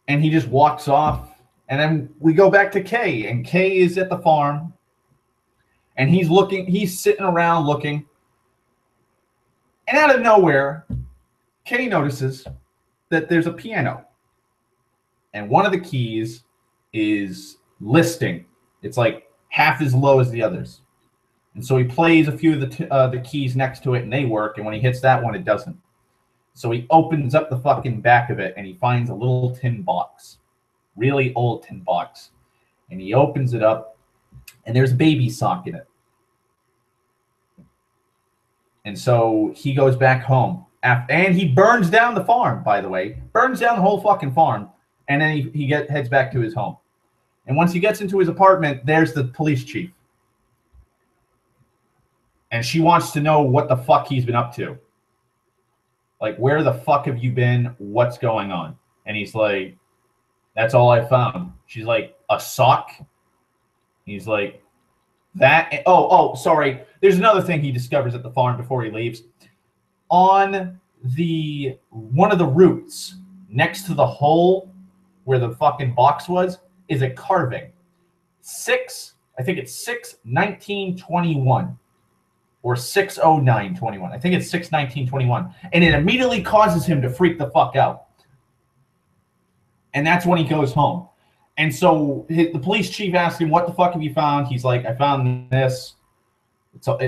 And he just walks off. And then we go back to Kay. And Kay is at the farm. And he's sitting around looking. And out of nowhere, Kay notices that there's a piano. And one of the keys is listing. It's like half as low as the others. And so he plays a few of the keys next to it, and they work. And when he hits that one, it doesn't. So he opens up the fucking back of it, and he finds a little tin box, really old tin box. And he opens it up, and there's a baby sock in it. And so he goes back home. And he burns down the farm, by the way. Burns down the whole fucking farm. And then he heads back to his home. And once he gets into his apartment, there's the police chief. And she wants to know what the fuck he's been up to. Like, where the fuck have you been? What's going on? And he's like, that's all I found. She's like, a sock? He's like, that? Oh, sorry. There's another thing he discovers at the farm before he leaves. On one of the roots next to the hole where the fucking box was is a carving. I think it's 6/19/21. Or 6/09/21. I think it's 6/19/21. And it immediately causes him to freak the fuck out. And that's when he goes home. And so the police chief asks him, what the fuck have you found? He's like, I found this.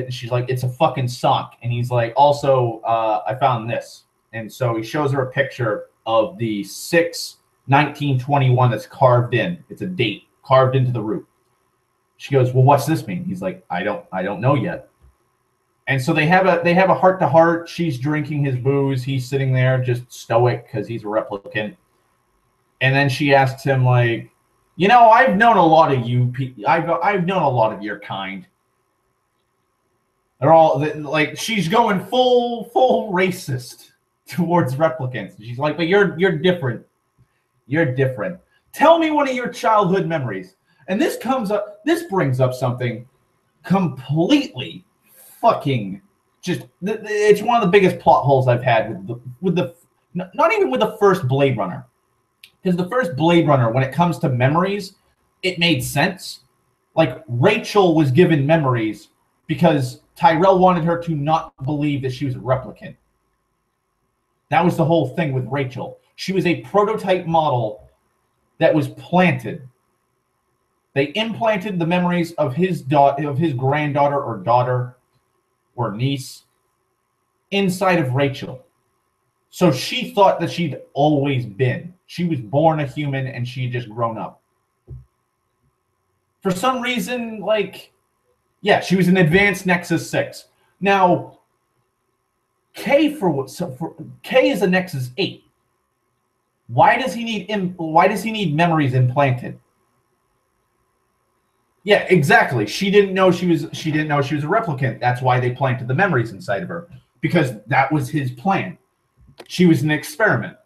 She's like, it's a fucking sock. And he's like, also, I found this. And so he shows her a picture of the 6/19/21 that's carved in. It's a date carved into the root. She goes, well, what's this mean? He's like, I don't know yet. And so they have a heart-to-heart. She's drinking his booze. He's sitting there just stoic because he's a replicant. And then she asks him, like, I've known a lot of you. I've known a lot of your kind. They're all like, she's going full racist towards replicants. She's like, but you're different. You're different. Tell me one of your childhood memories. And this brings up something completely fucking it's one of the biggest plot holes I've had not even with the first Blade Runner, because the first Blade Runner, when it comes to memories, it made sense. Like, Rachel was given memories because Tyrell wanted her to not believe that she was a replicant. That was the whole thing with Rachel. She was a prototype model that was planted. They implanted the memories of his granddaughter or daughter or niece inside of Rachel. So she thought that she'd always been. She was born a human and she'd just grown up. For some reason, she was an advanced Nexus 6. Now, K is a Nexus 8. Why does he need memories implanted? Yeah, exactly. She didn't know she was a replicant. That's why they planted the memories inside of her, because that was his plan. She was an experiment.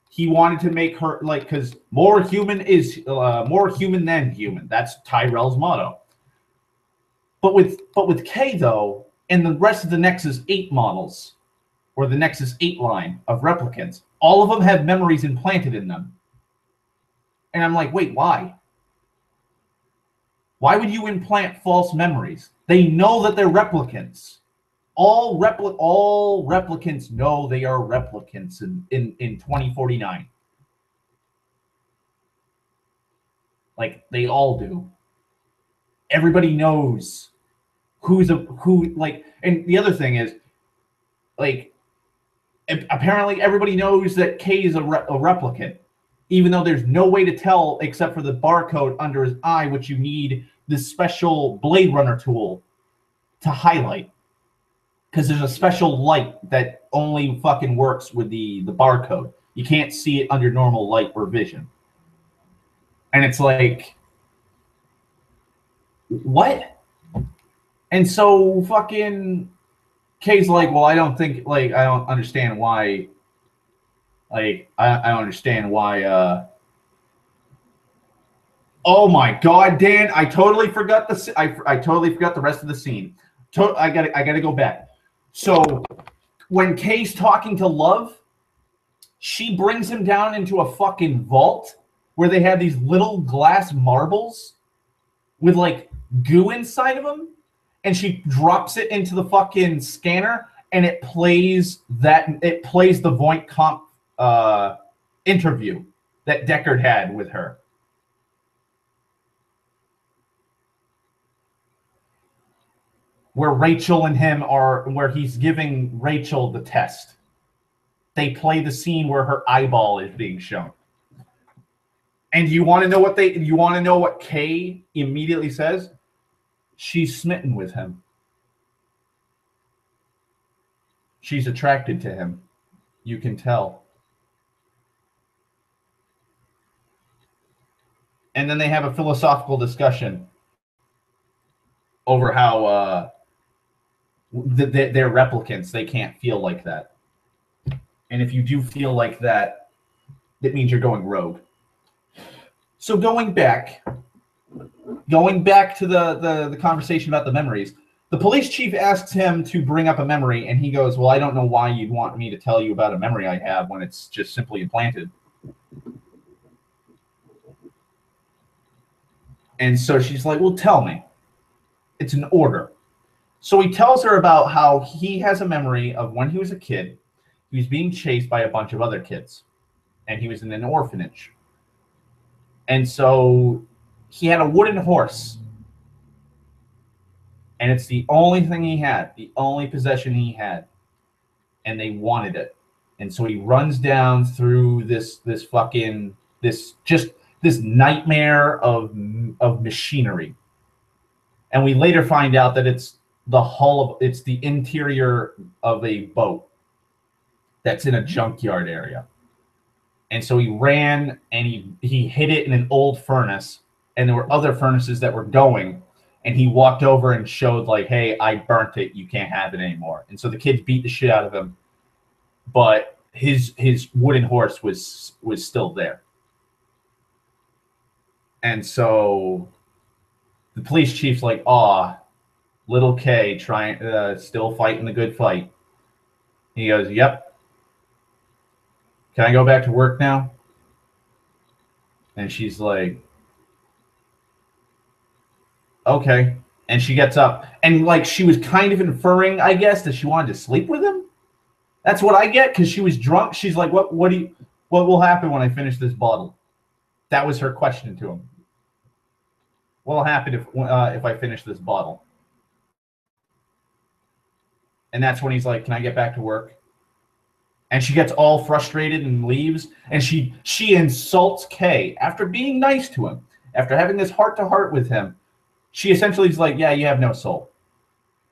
He wanted to make her because more human than human. That's Tyrell's motto. But with K though, and the rest of the Nexus 8 models, or the Nexus 8 line of replicants, all of them have memories implanted in them. And I'm like, wait, why? Why would you implant false memories? They know that they're replicants. all replicants know they are replicants in 2049. Like, they all do. Everybody knows who, like, and the other thing is, like, apparently everybody knows that K is a replicant, even though there's no way to tell except for the barcode under his eye, which you need this special Blade Runner tool to highlight. Because there's a special light that only fucking works with the barcode. You can't see it under normal light or vision. And it's like, what? And so fucking Kay's like, well, I don't understand why. Like, I don't understand why. Oh my God, Dan! I totally forgot I totally forgot the rest of the scene. I gotta go back. So when Kay's talking to Love, she brings him down into a fucking vault where they have these little glass marbles with like goo inside of them, and she drops it into the fucking scanner, and it plays the Voight Comp interview that Deckard had with her. Where Rachel and him where he's giving Rachel the test. They play the scene where her eyeball is being shown. And you want to know what Kay immediately says? She's smitten with him. She's attracted to him. You can tell. And then they have a philosophical discussion over how they're replicants. They can't feel like that. And if you do feel like that, it means you're going rogue. So going back to the conversation about the memories, the police chief asks him to bring up a memory, and he goes, well, I don't know why you'd want me to tell you about a memory I have when it's just simply implanted. And so she's like, well, tell me. It's an order. So he tells her about how he has a memory of when he was a kid. He was being chased by a bunch of other kids, and he was in an orphanage. And so he had a wooden horse, and it's the only thing he had, the only possession he had, and they wanted it. And so he runs down through this nightmare of machinery. And we later find out that it's the interior of a boat that's in a junkyard area. And so he ran and he hit it in an old furnace, and there were other furnaces that were going, and he walked over and showed like, hey, I burnt it, you can't have it anymore. And so the kids beat the shit out of him, but his wooden horse was still there. And so the police chief's like, aw, little K still fighting the good fight. He goes, yep. Can I go back to work now? And she's like, okay. And she gets up, and like she was kind of inferring, I guess, that she wanted to sleep with him. That's what I get, because she was drunk. She's like, what will happen when I finish this bottle? That was her question to him. What will happen if I finish this bottle? And that's when he's like, can I get back to work? And she gets all frustrated and leaves. And she insults Kay after being nice to him, after having this heart-to-heart with him. She essentially is like, yeah, you have no soul,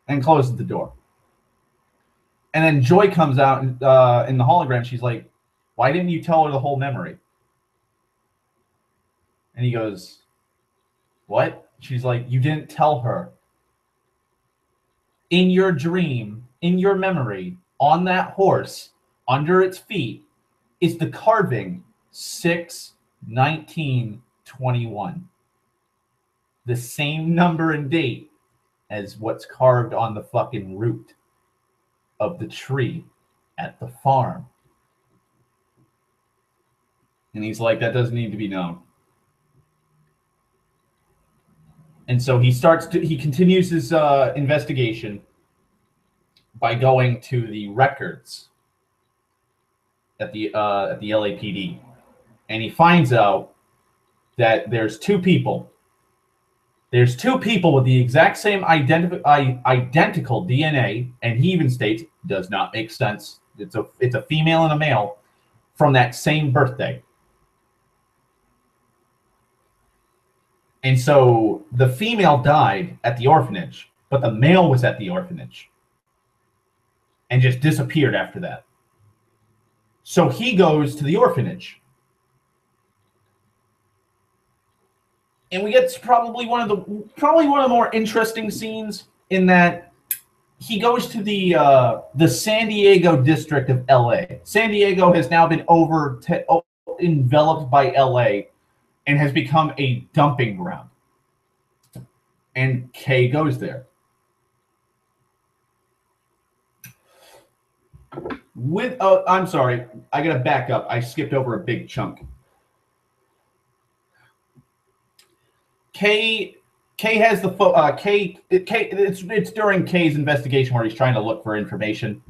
and closes the door. And then Joy comes out in the hologram. She's like, why didn't you tell her the whole memory? And he goes, what? She's like, you didn't tell her. In your dream, in your memory, on that horse, under its feet, is the carving 6/19/21. The same number and date as what's carved on the fucking root of the tree at the farm. And he's like, that doesn't need to be known. And so he continues his investigation. by going to the records at the LAPD, and he finds out that there's two people. There's two people with the exact same identical DNA, and he even states does not make sense. It's a female and a male from that same birthday. And so the female died at the orphanage, but the male was at the orphanage and just disappeared after that. So he goes to the orphanage. And we get to probably one of the more interesting scenes, in that he goes to the San Diego district of LA. San Diego has now been enveloped by LA and has become a dumping ground. And Kay goes there. I'm sorry, I gotta back up. I skipped over a big chunk. Kay has the it's during Kay's investigation where he's trying to look for information,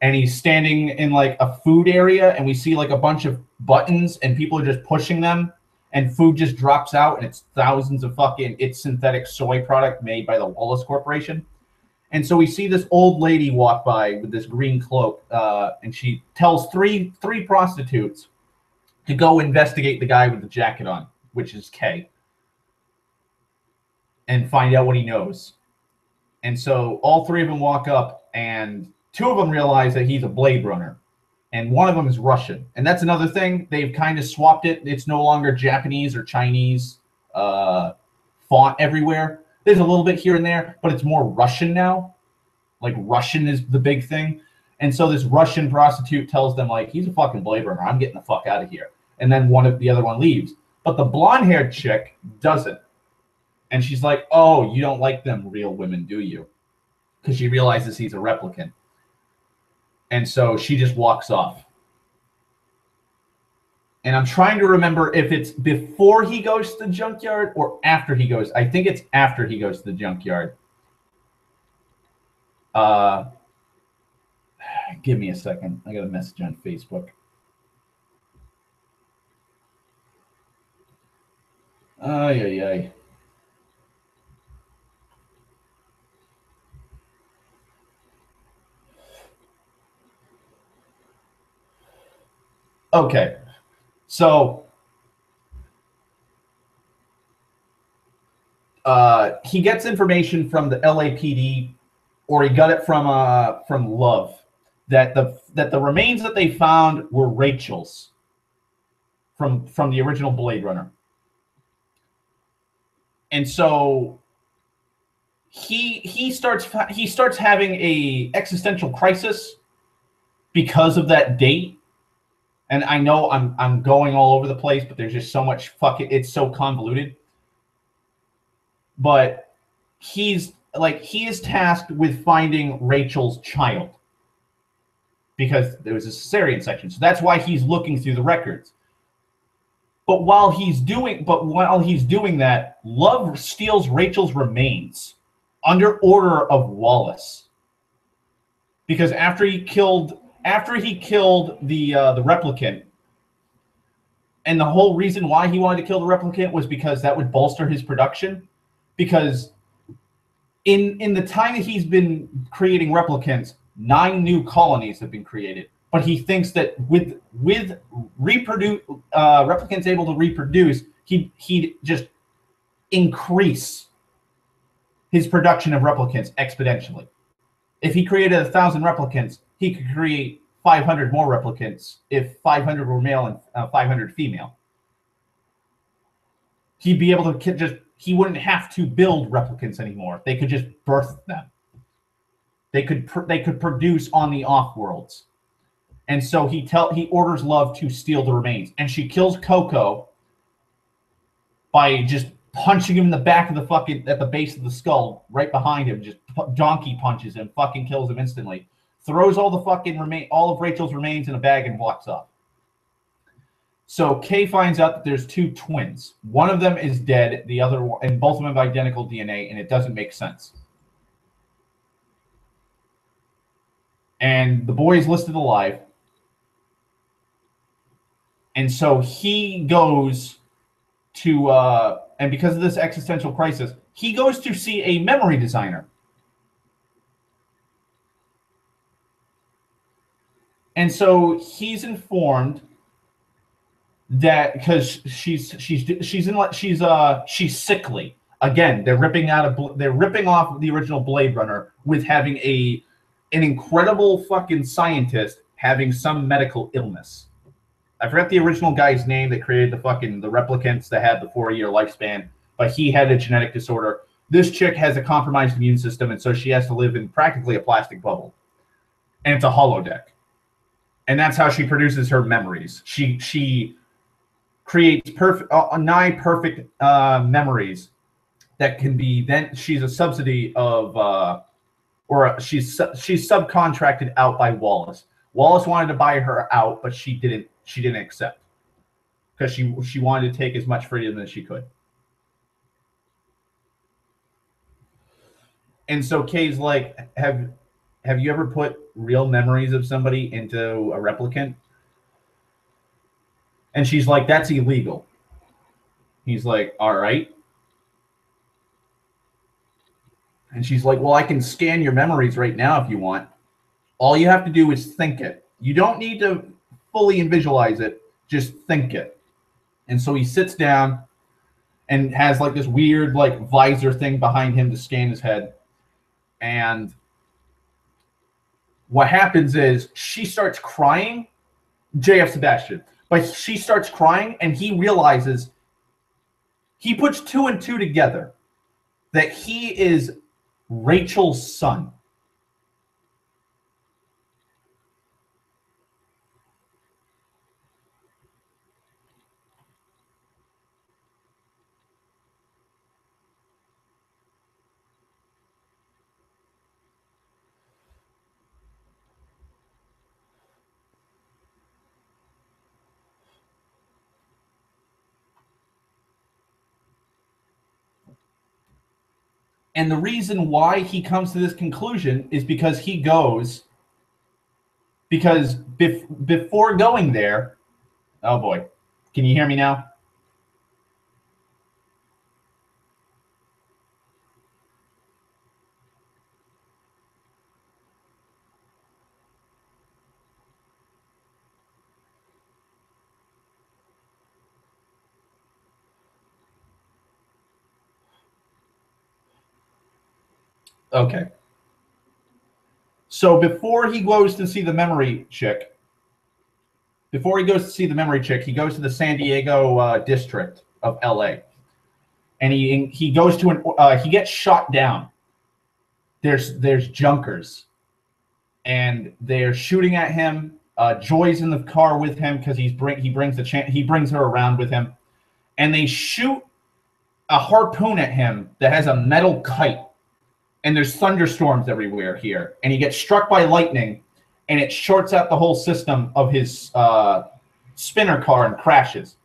and he's standing in like a food area, and we see like a bunch of buttons, and people are just pushing them, and food just drops out, and it's thousands of it's synthetic soy product made by the Wallace Corporation. And so we see this old lady walk by with this green cloak, and she tells three prostitutes to go investigate the guy with the jacket on, which is Kay, and find out what he knows. And so all three of them walk up, and two of them realize that he's a Blade Runner, and one of them is Russian. And that's another thing. They've kind of swapped it. It's no longer Japanese or Chinese font everywhere. There's a little bit here and there, but it's more Russian now. Like, Russian is the big thing. And so this Russian prostitute tells them, like, he's a fucking Blade Runner. I'm getting the fuck out of here. And then the other one leaves. But the blonde-haired chick doesn't. And she's like, oh, you don't like them real women, do you? Because she realizes he's a replicant. And so she just walks off. And I'm trying to remember if it's before he goes to the junkyard or after he goes. I think it's after he goes to the junkyard. Give me a second. I got a message on Facebook. Ay, ay, ay. Okay, so he gets information from the LAPD, or he got it from Love, that the remains that they found were Rachel's from the original Blade Runner, and so he starts having a existential crisis because of that date. And I know I'm going all over the place, but there's just so much it's so convoluted. But he is tasked with finding Rachel's child, because there was a cesarean section. So that's why he's looking through the records. But while he's doing that, Love steals Rachel's remains under order of Wallace. Because after he killed the replicant, and the whole reason why he wanted to kill the replicant was because that would bolster his production. Because in the time that he's been creating replicants, 9 new colonies have been created. But he thinks that with replicants able to reproduce, he'd just increase his production of replicants exponentially. If he created 1,000 replicants, he could create 500 more replicants if 500 were male and 500 female. He'd be able to he wouldn't have to build replicants anymore. They could just birth them. They could produce on the off-worlds. And so he orders Love to steal the remains. And she kills Coco by just punching him in the back of at the base of the skull, right behind him, just donkey punches him, fucking kills him instantly. Throws all of Rachel's remains in a bag and walks off. So Kay finds out that there's 2 twins. One of them is dead, the other one, and both of them have identical DNA, and it doesn't make sense. and the boy is listed alive. And so he goes to, and because of this existential crisis, he goes to see a memory designer. And so he's informed that because she's sickly. Again, they're ripping off the original Blade Runner with having an incredible fucking scientist having some medical illness. I forgot the original guy's name that created the replicants that had the 4-year lifespan, but he had a genetic disorder. This chick has a compromised immune system, and so she has to live in practically a plastic bubble. And it's a holodeck. And that's how she produces her memories. She creates nigh perfect memories that can be, then she's a subsidy of she's subcontracted out by Wallace. Wallace wanted to buy her out, but she didn't accept because she wanted to take as much freedom as she could. And so Kay's like, have you ever put real memories of somebody into a replicant? And she's like, that's illegal. He's like, all right. And she's like, well, I can scan your memories right now if you want. All you have to do is think it. You don't need to fully visualize it. Just think it. And so he sits down and has like this weird like visor thing behind him to scan his head. And what happens is she starts crying, JF Sebastian, but she starts crying and he realizes, he puts 2 and 2 together, that he is Rachel's son. And the reason why he comes to this conclusion is because before going there, oh boy, can you hear me now? Okay. So before he goes to see the memory chick, he goes to the San Diego district of LA. And he goes to he gets shot down. There's junkers. And they're shooting at him. Joy's in the car with him because he brings her around with him. And they shoot a harpoon at him that has a metal kite. And there's thunderstorms everywhere here. And he gets struck by lightning, and it shorts out the whole system of his spinner car and crashes.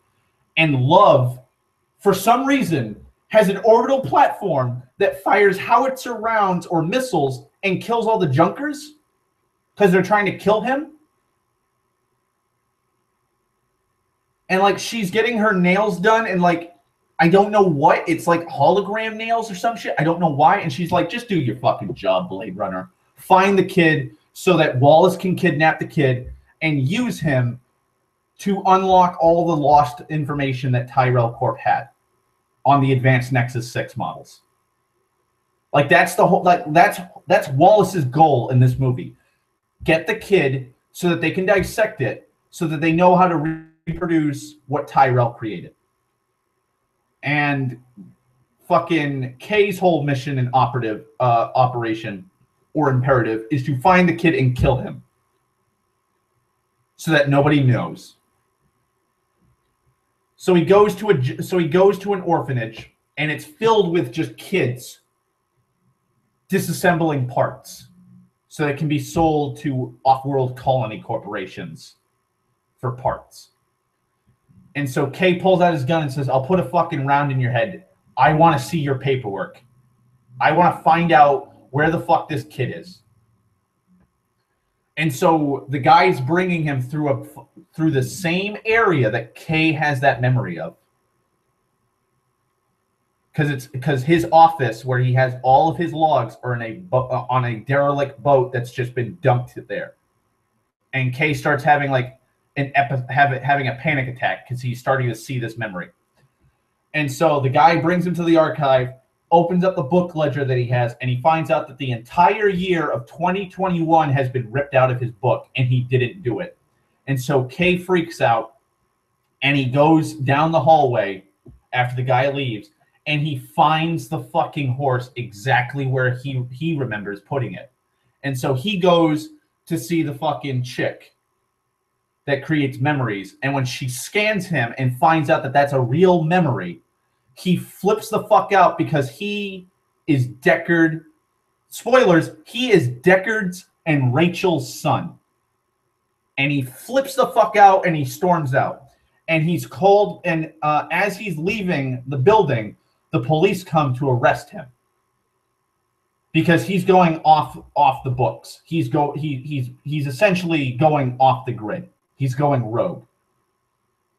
And Love, for some reason, has an orbital platform that fires howitzer rounds or missiles and kills all the junkers because they're trying to kill him. And, like, she's getting her nails done, and, like, I don't know what. It's like hologram nails or some shit. I don't know why. And she's like, just do your fucking job, Blade Runner. Find the kid so that Wallace can kidnap the kid and use him to unlock all the lost information that Tyrell Corp had on the advanced Nexus 6 models. Like, that's the whole, like, that's Wallace's goal in this movie. Get the kid so that they can dissect it so that they know how to reproduce what Tyrell created. And fucking Kay's whole mission and operation or imperative is to find the kid and kill him so that nobody knows. So he goes to an orphanage, and it's filled with just kids disassembling parts so that it can be sold to off-world colony corporations for parts. And so Kay pulls out his gun and says, I'll put a fucking round in your head. I want to see your paperwork. I want to find out where the fuck this kid is. And so the guy's bringing him through the same area that Kay has that memory of. Because his office, where he has all of his logs, are on a derelict boat that's just been dumped there. And Kay starts having like having a panic attack because he's starting to see this memory. And so the guy brings him to the archive, opens up the book ledger that he has, and he finds out that the entire year of 2021 has been ripped out of his book, and he didn't do it. And so Kay freaks out, and he goes down the hallway after the guy leaves, and he finds the fucking horse exactly where he remembers putting it. And so he goes to see the fucking chick that creates memories. And when she scans him and finds out that that's a real memory, he flips the fuck out because he is Deckard. Spoilers, he is Deckard's and Rachel's son. And he flips the fuck out and he storms out. And he's called, and as he's leaving the building, the police come to arrest him. Because he's going off the books. He's essentially going off the grid. He's going rogue.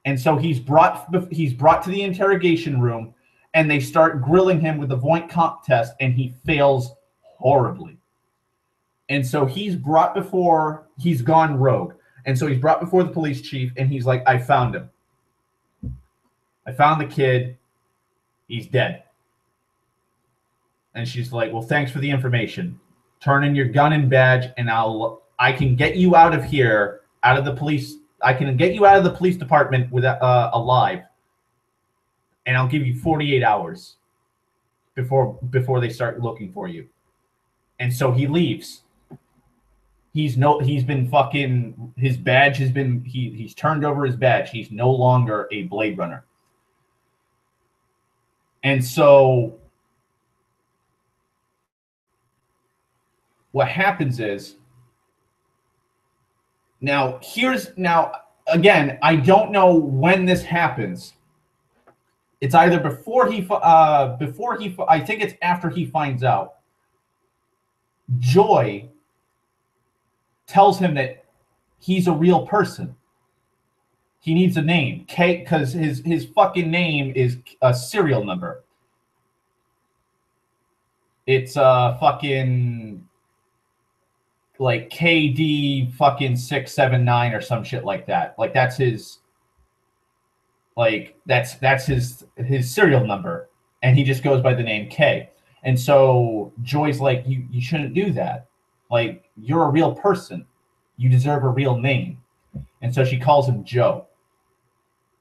And so he's brought to the interrogation room, and they start grilling him with the Voight comp test, and he fails horribly. And so he's gone rogue. And so he's brought before the police chief, and he's like, I found him. I found the kid. He's dead. And she's like, well, thanks for the information. Turn in your gun and badge, and I can get you out of here, out of the police. I can get you out of the police department alive, and I'll give you 48 hours before they start looking for you. And so he leaves. He's been fucking, his badge has been, he's turned over his badge. He's no longer a Blade Runner. And so what happens is, now again, I don't know when this happens. It's either I think it's after he finds out. Joy tells him that he's a real person. He needs a name, because his fucking name is a serial number. It's fucking like KD fucking 679 or some shit like that. Like that's his serial number, and he just goes by the name K. And so Joy's like, you shouldn't do that. Like, you're a real person. You deserve a real name. And so she calls him Joe.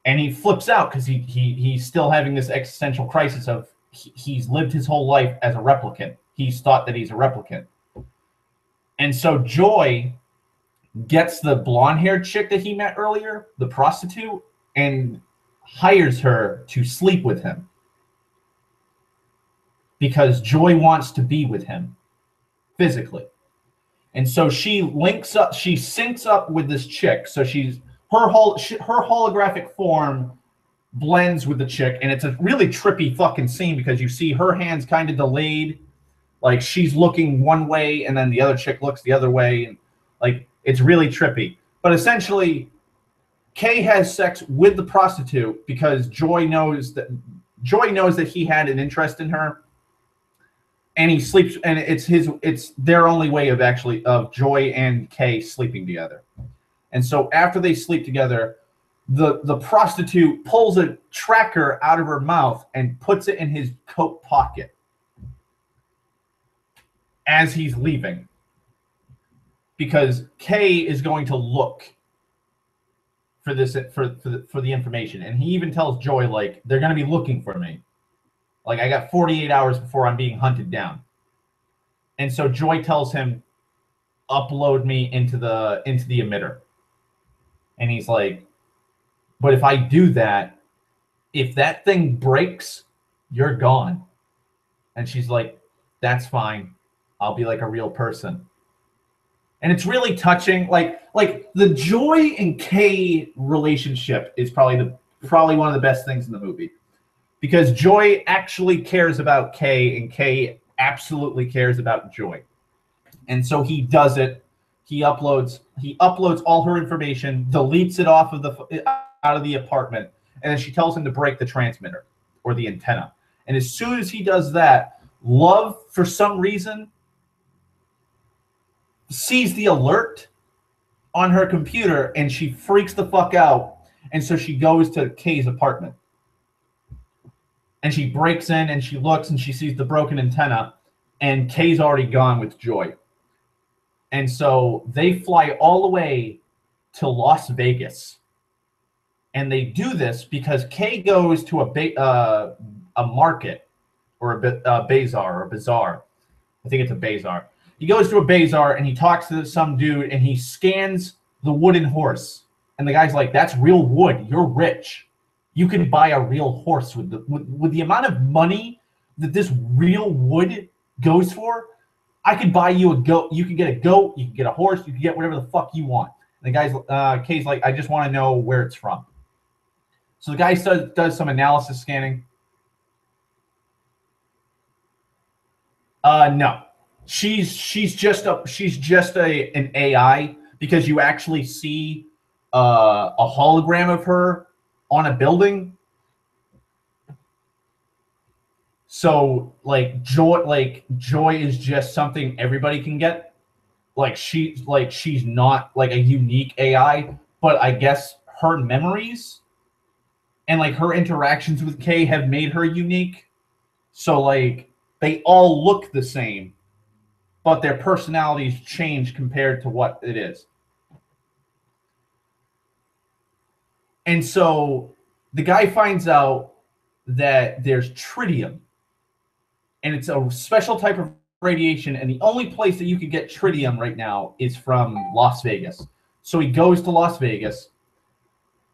And he flips out because he's still having this existential crisis of he's lived his whole life as a replicant. He's thought that he's a replicant. And so Joy gets the blonde-haired chick that he met earlier, the prostitute, and hires her to sleep with him. Because Joy wants to be with him physically. And so she syncs up with this chick. So her holographic form blends with the chick, and it's a really trippy fucking scene because you see her hands kind of delayed. Like, she's looking one way, and then the other chick looks the other way. And, like, it's really trippy. But essentially, Kay has sex with the prostitute because Joy knows that he had an interest in her. And he sleeps, and it's their only way of Joy and Kay sleeping together. And so after they sleep together, the prostitute pulls a tracker out of her mouth and puts it in his coat pocket as he's leaving, because Kay is going to look for the information. And he even tells Joy, like, they're going to be looking for me. Like, I got 48 hours before I'm being hunted down. And so Joy tells him, upload me into the emitter. And he's like, but if I do that, if that thing breaks, you're gone. And she's like, that's fine. I'll be like a real person. And it's really touching. Like the Joy and Kay relationship is probably one of the best things in the movie. Because Joy actually cares about Kay, and Kay absolutely cares about Joy. And so he does it He uploads all her information, deletes it off of the out of the apartment, and then she tells him to break the transmitter or the antenna. And as soon as he does that, Love, for some reason, sees the alert on her computer, and she freaks the fuck out. And so she goes to Kay's apartment. And she breaks in, and she looks, and she sees the broken antenna, and Kay's already gone with Joy. And so they fly all the way to Las Vegas. And they do this because Kay goes to a market, or a bazaar. I think it's a bazaar. He goes to a bazaar and he talks to some dude and he scans the wooden horse. And the guy's like, "That's real wood. You're rich. You can buy a real horse with the amount of money that this real wood goes for. I could buy you a goat. You can get a goat. You can get a horse. You can get whatever the fuck you want." And the guy's Kay's like, "I just want to know where it's from." So the guy does some analysis scanning. No, she's just an AI, because you actually see a hologram of her on a building. So Joy is just something everybody can get. She's not like a unique AI, but I guess her memories and like her interactions with Kay have made her unique. So like they all look the same, but their personalities change compared to what it is. And so the guy finds out that there's tritium, and it's a special type of radiation, and the only place that you can get tritium right now is from Las Vegas. So he goes to Las Vegas,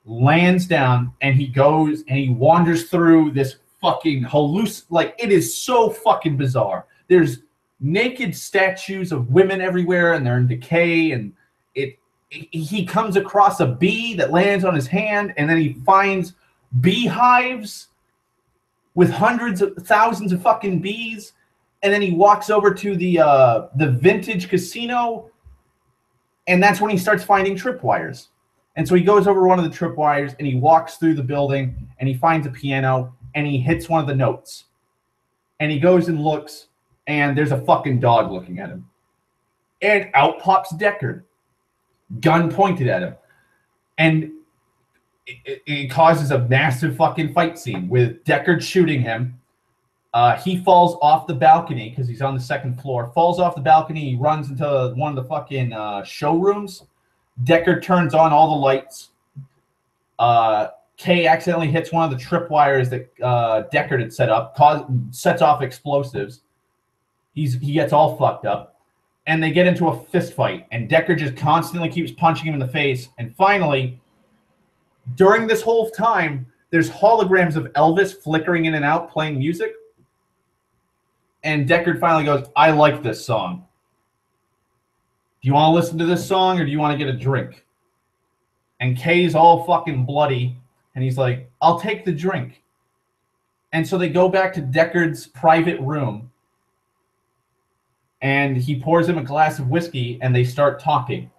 lands down, and he goes and he wanders through this fucking it is so fucking bizarre. There's naked statues of women everywhere, and they're in decay, and he comes across a bee that lands on his hand, and then he finds beehives with hundreds of thousands of fucking bees, and then he walks over to the vintage casino, and that's when he starts finding tripwires. And so he goes over one of the tripwires, and he walks through the building, and he finds a piano, and he hits one of the notes. And he goes and looks, and there's a fucking dog looking at him. And out pops Deckard, gun pointed at him. And it causes a massive fucking fight scene with Deckard shooting him. He falls off the balcony because he's on the second floor. Falls off the balcony. He runs into one of the fucking showrooms. Deckard turns on all the lights. Kay accidentally hits one of the tripwires that Deckard had set up, sets off explosives. He gets all fucked up. And they get into a fist fight. And Deckard just constantly keeps punching him in the face. And finally, during this whole time, there's holograms of Elvis flickering in and out, playing music. And Deckard finally goes, "I like this song. Do you want to listen to this song, or do you want to get a drink?" And Kay's all fucking bloody. And he's like, "I'll take the drink." And so they go back to Deckard's private room. And he pours him a glass of whiskey, and they start talking.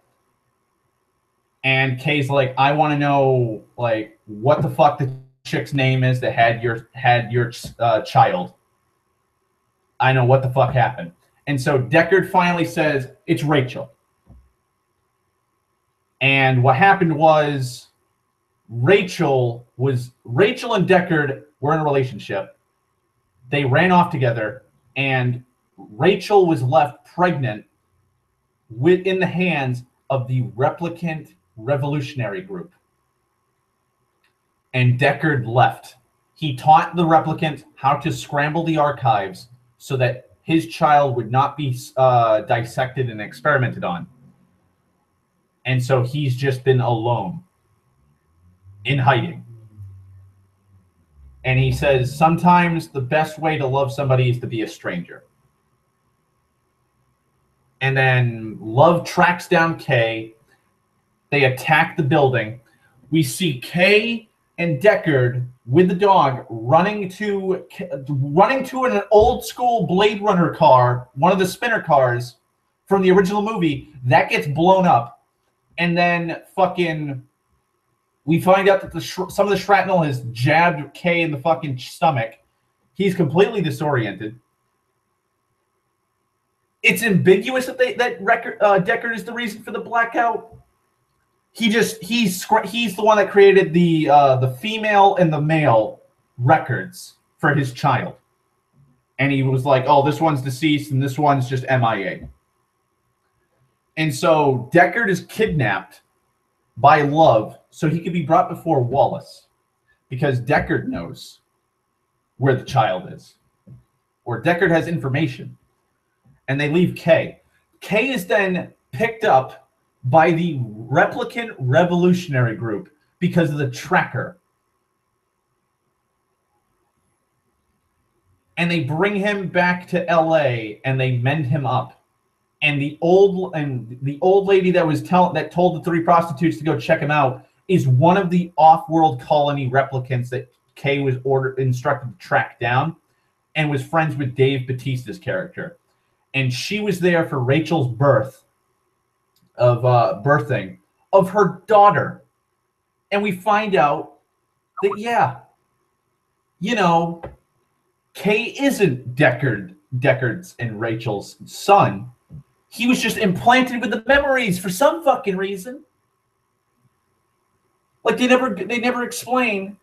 And Kay's like, "I want to know, like, what the fuck the chick's name is that had your child. I know what the fuck happened." And so Deckard finally says, "It's Rachel." And what happened was Rachel and Deckard were in a relationship. They ran off together, and Rachel was left pregnant in the hands of the replicant revolutionary group. And Deckard left. He taught the replicant how to scramble the archives so that his child would not be dissected and experimented on. And so he's just been alone, in hiding. And he says, sometimes the best way to love somebody is to be a stranger. And then Love tracks down Kay. They attack the building. We see Kay and Deckard with the dog running to an old school Blade Runner car, one of the spinner cars, from the original movie. That gets blown up, and then fucking we find out that some of the shrapnel has jabbed Kay in the fucking stomach. He's completely disoriented. It's ambiguous that Deckard is the reason for the blackout. He's the one that created the female and the male records for his child, and he was like, "Oh, this one's deceased and this one's just MIA." And so Deckard is kidnapped by Love so he could be brought before Wallace, because Deckard knows where the child is, or Deckard has information, and they leave Kay. Kay is then picked up by the Replicant Revolutionary Group because of the tracker. And they bring him back to LA and they mend him up. And the old lady that told the three prostitutes to go check him out is one of the off-world colony replicants that Kay was instructed to track down, and was friends with Dave Bautista's character. And she was there for Rachel's birthing of her daughter. And we find out that, yeah, you know, Kay isn't Deckard's and Rachel's son. He was just implanted with the memories for some fucking reason. Like they never explain.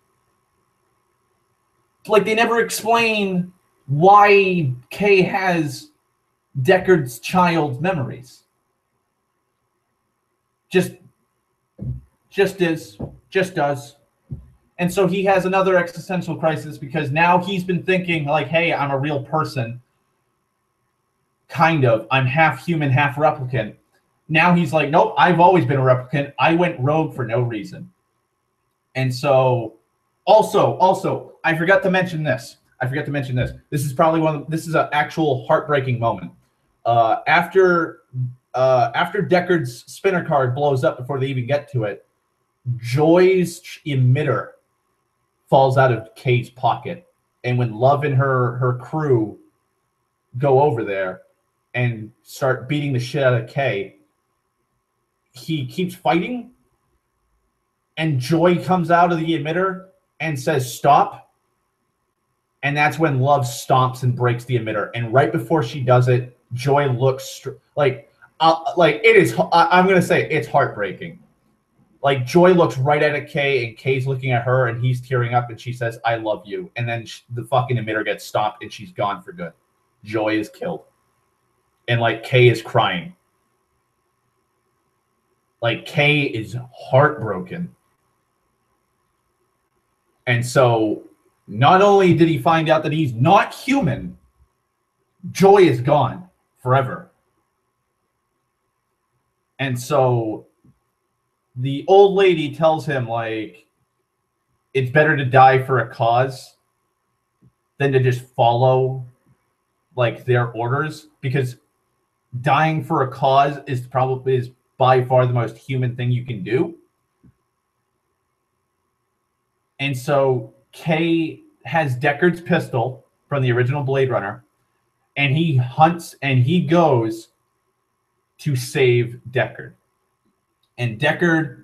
Like they never explain why Kay has Deckard's child's memories. Just does. And so he has another existential crisis because now he's been thinking like, hey, I'm a real person. Kind of. I'm half human, half replicant. Now he's like, nope, I've always been a replicant. I went rogue for no reason. And so also, I forgot to mention this. This is probably this is an actual heartbreaking moment. After Deckard's spinner card blows up before they even get to it, Joy's emitter falls out of Kay's pocket. And when Love and her crew go over there and start beating the shit out of Kay, he keeps fighting, and Joy comes out of the emitter and says, "Stop." And that's when Love stomps and breaks the emitter. And right before she does it, Joy looks like it is. I'm going to say it's heartbreaking. Like Joy looks right at Kay, and Kay's looking at her, and he's tearing up, and she says, "I love you." And then the fucking emitter gets stopped, and she's gone for good. Joy is killed, and like Kay is crying. Like Kay is heartbroken. And so not only did he find out that he's not human, Joy is gone forever. And so the old lady tells him, like, it's better to die for a cause than to just follow, like, their orders, because dying for a cause is by far the most human thing you can do. And so Kay has Deckard's pistol from the original Blade Runner, and he hunts and he goes to save Deckard. And Deckard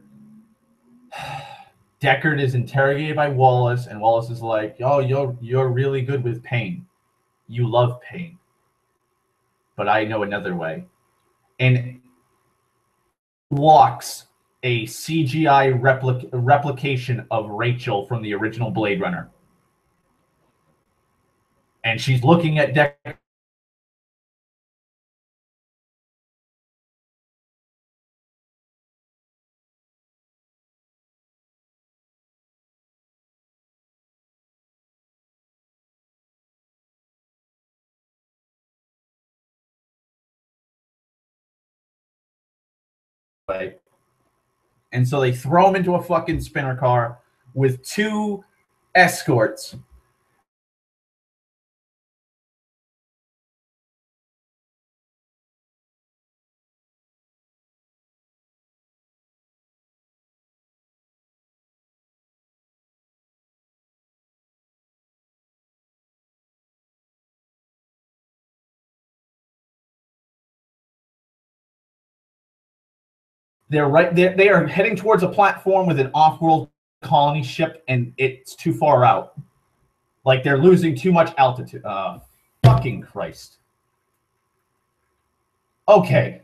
is interrogated by Wallace, and Wallace is like, "Oh, you're really good with pain. You love pain. But I know another way." And walks a CGI replication of Rachel from the original Blade Runner. And she's looking at Deckard. And so they throw him into a fucking spinner car with two escorts. They're right there. They are heading towards a platform with an off-world colony ship, and it's too far out. Like they're losing too much altitude. Fucking Christ. Okay.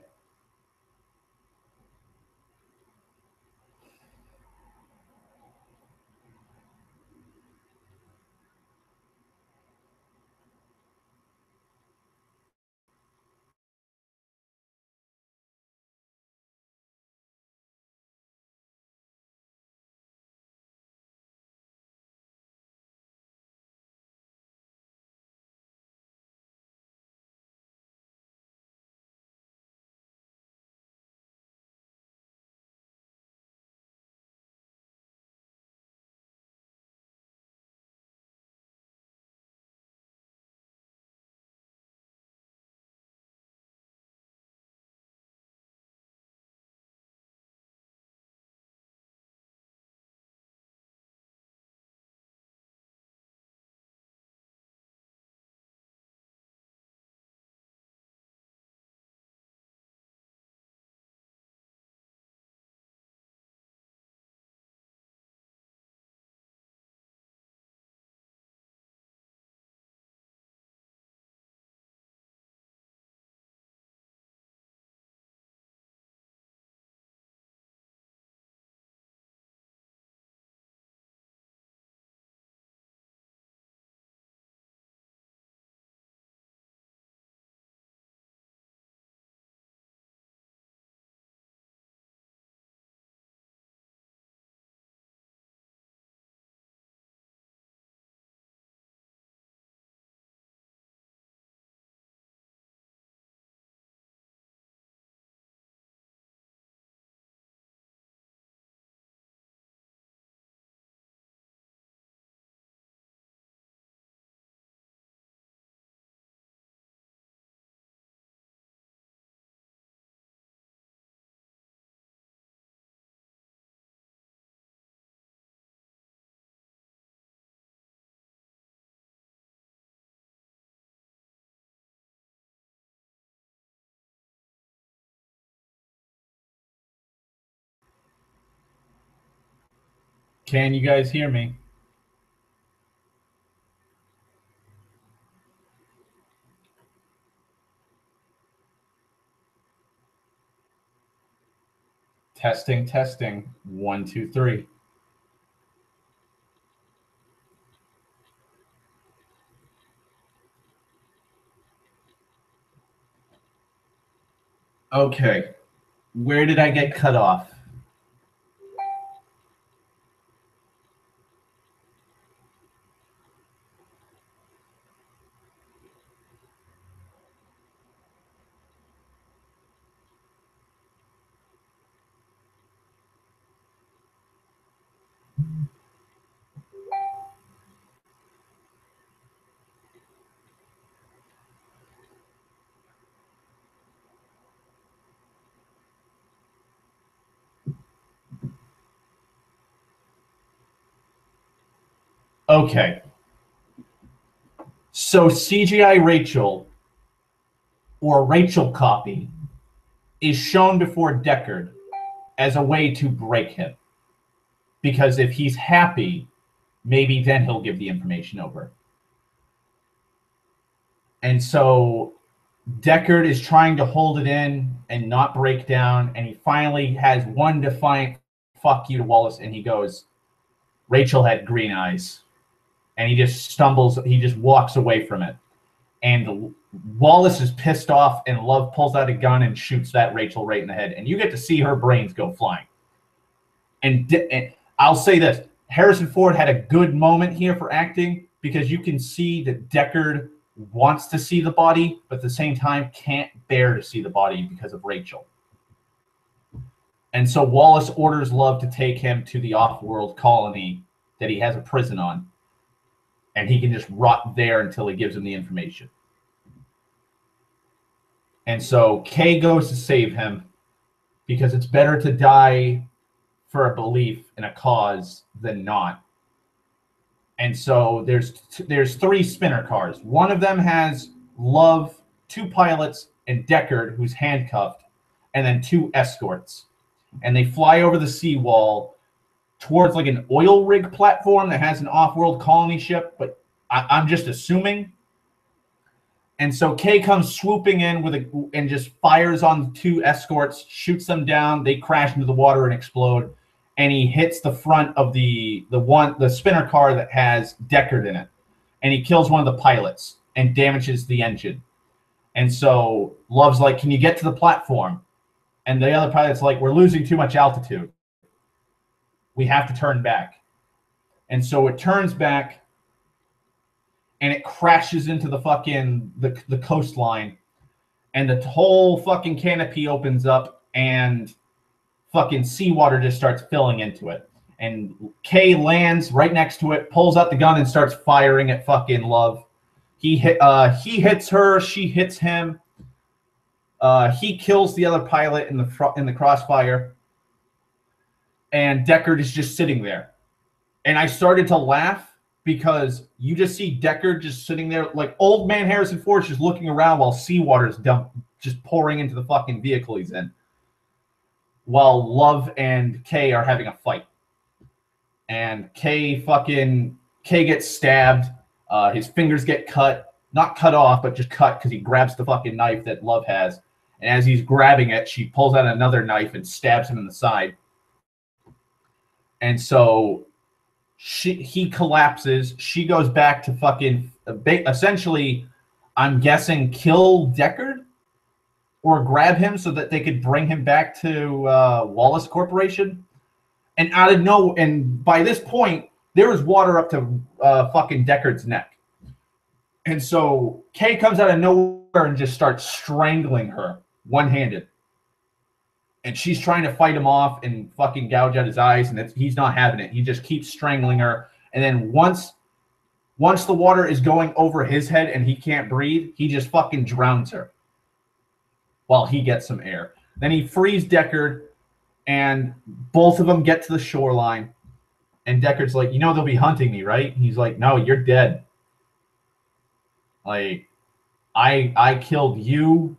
Can you guys hear me? Testing, testing. 1, 2, 3. Okay. Where did I get cut off? Okay. So CGI Rachel or Rachel copy is shown before Deckard as a way to break him. Because if he's happy, maybe then he'll give the information over. And so Deckard is trying to hold it in and not break down, and he finally has one defiant fuck you to Wallace, and he goes, Rachel had green eyes. And he just stumbles, he just walks away from it. And Wallace is pissed off, and Love pulls out a gun and shoots that Rachel right in the head. And you get to see her brains go flying. And I'll say this, Harrison Ford had a good moment here for acting, because you can see that Deckard wants to see the body, but at the same time can't bear to see the body because of Rachel. And so Wallace orders Love to take him to the off-world colony that he has a prison on. And he can just rot there until he gives him the information. And so Kay goes to save him, because it's better to die for a belief in a cause than not. And so there's 3 spinner cars. One of them has Love, 2 pilots, and Deckard, who's handcuffed, and then 2 escorts. and they fly over the seawall towards like an oil rig platform that has an off-world colony ship, but I'm just assuming. And so Kay comes swooping in and just fires on 2 escorts, shoots them down. They crash into the water and explode. And he hits the front of the spinner car that has Deckard in it, and he kills one of the pilots and damages the engine. And so Love's like, "Can you get to the platform?" And the other pilot's like, "We're losing too much altitude. We have to turn back." And so it turns back, and it crashes into the fucking the coastline, and the whole fucking canopy opens up, and fucking seawater just starts filling into it. And Kay lands right next to it, pulls out the gun, and starts firing at fucking Love. He hits her, she hits him. He kills the other pilot in the crossfire, and Deckard is just sitting there. And I started to laugh because you just see Deckard just sitting there like old man Harrison Ford, just looking around while seawater is just pouring into the fucking vehicle he's in, while Love and Kay are having a fight. And Kay gets stabbed. His fingers get cut, not cut off, but just cut because he grabs the fucking knife that Love has. And as he's grabbing it, she pulls out another knife and stabs him in the side. And so he collapses. She goes back to fucking essentially, I'm guessing, kill Deckard or grab him so that they could bring him back to Wallace Corporation. And and by this point, there was water up to fucking Deckard's neck. And so Kay comes out of nowhere and just starts strangling her one-handed. And she's trying to fight him off and fucking gouge out his eyes, and he's not having it. He just keeps strangling her. And then once the water is going over his head and he can't breathe, he just fucking drowns her while he gets some air. Then he frees Deckard, and both of them get to the shoreline. And Deckard's like, "You know they'll be hunting me, right?" He's like, "No, you're dead. Like, I killed you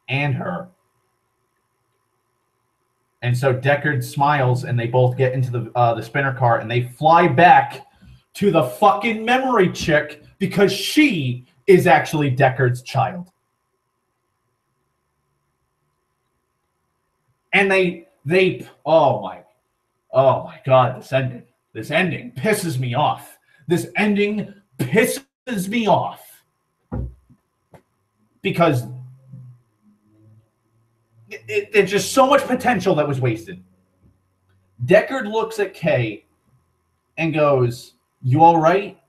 and her." And so Deckard smiles, and they both get into the spinner car, and they fly back to the fucking memory chick because she is actually Deckard's child. And they oh my God, this ending pisses me off. This ending pisses me off because it's just so much potential that was wasted. Deckard looks at Kay and goes, "You all right?"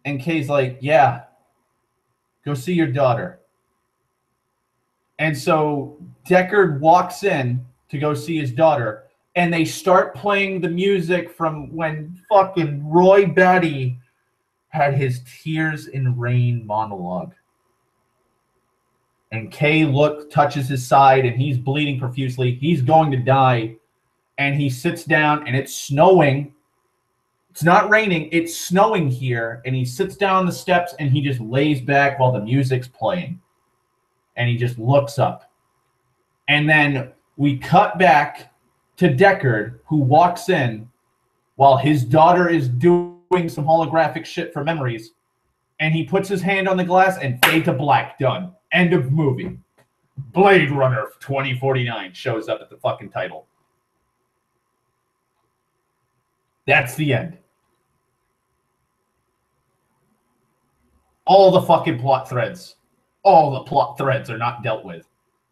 And Kay's like, "Yeah, go see your daughter." And so Deckard walks in to go see his daughter, and they start playing the music from when fucking Roy Batty had his Tears in Rain monologue. And Kay touches his side, and he's bleeding profusely. He's going to die. And he sits down, and it's snowing. It's not raining. It's snowing here. And he sits down on the steps, and he just lays back while the music's playing. And he just looks up. And then we cut back to Deckard, who walks in while his daughter is doing some holographic shit for memories. And he puts his hand on the glass and fade to black. Done. End of movie. Blade Runner 2049 shows up at the fucking title. That's the end. All the fucking plot threads. All the plot threads are not dealt with.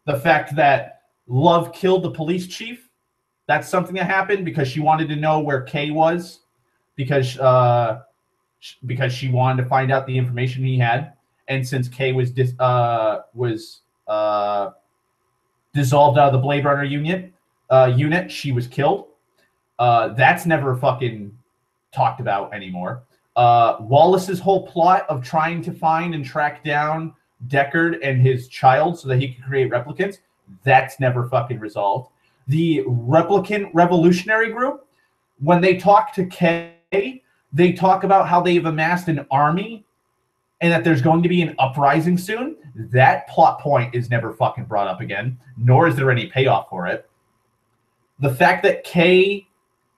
The fact that Love killed the police chief, that's something that happened because she wanted to know where Kay was, because she wanted to find out the information he had. And since Kay was dissolved out of the Blade Runner unit, she was killed. That's never fucking talked about anymore. Wallace's whole plot of trying to find and track down Deckard and his child so that he could create replicants, that's never fucking resolved. The replicant revolutionary group, when they talk to Kay, they talk about how they've amassed an army and that there's going to be an uprising soon, that plot point is never fucking brought up again, nor is there any payoff for it. The fact that Kay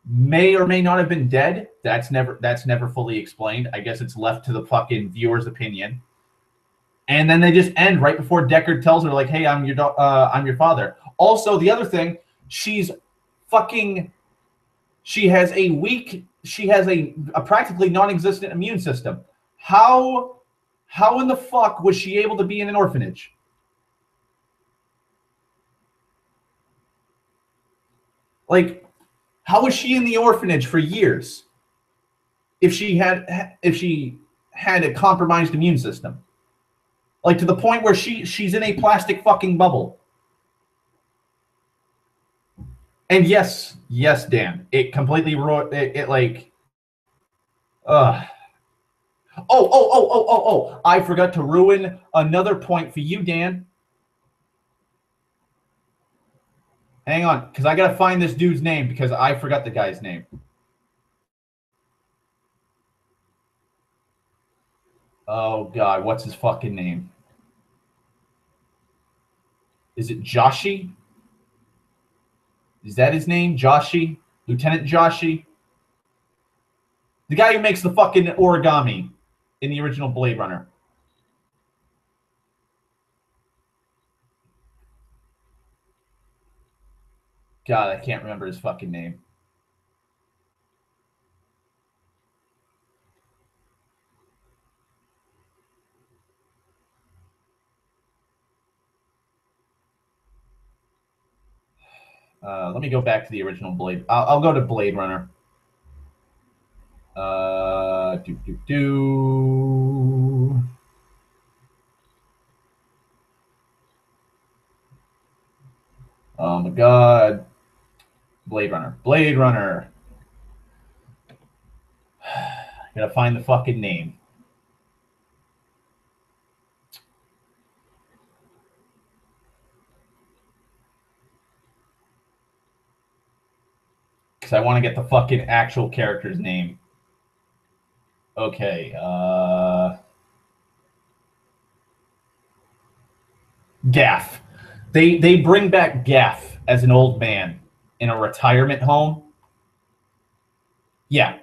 may or may not have been dead, that's never fully explained. I guess it's left to the fucking viewer's opinion. And then they just end right before Deckard tells her, like, hey, I'm your father. Also, the other thing, she has a practically non-existent immune system. How in the fuck was she able to be in an orphanage? Like, how was she in the orphanage for years if she had a compromised immune system? Like, to the point where she's in a plastic fucking bubble. And yes, Dan, it completely ruined it. Like, Oh! I forgot to ruin another point for you, Dan. Hang on, because I gotta find this dude's name because I forgot the guy's name. Oh God, what's his fucking name? Is it Joshi? Is that his name? Joshi? Lieutenant Joshi? The guy who makes the fucking origami in the original Blade Runner. God, I can't remember his fucking name. Let me go back to the original Blade. I'll go to Blade Runner. Oh my God. Blade Runner. Gotta find the fucking name. Because I want to get the fucking actual character's name. Okay, Gaff. They bring back Gaff as an old man in a retirement home. Yeah.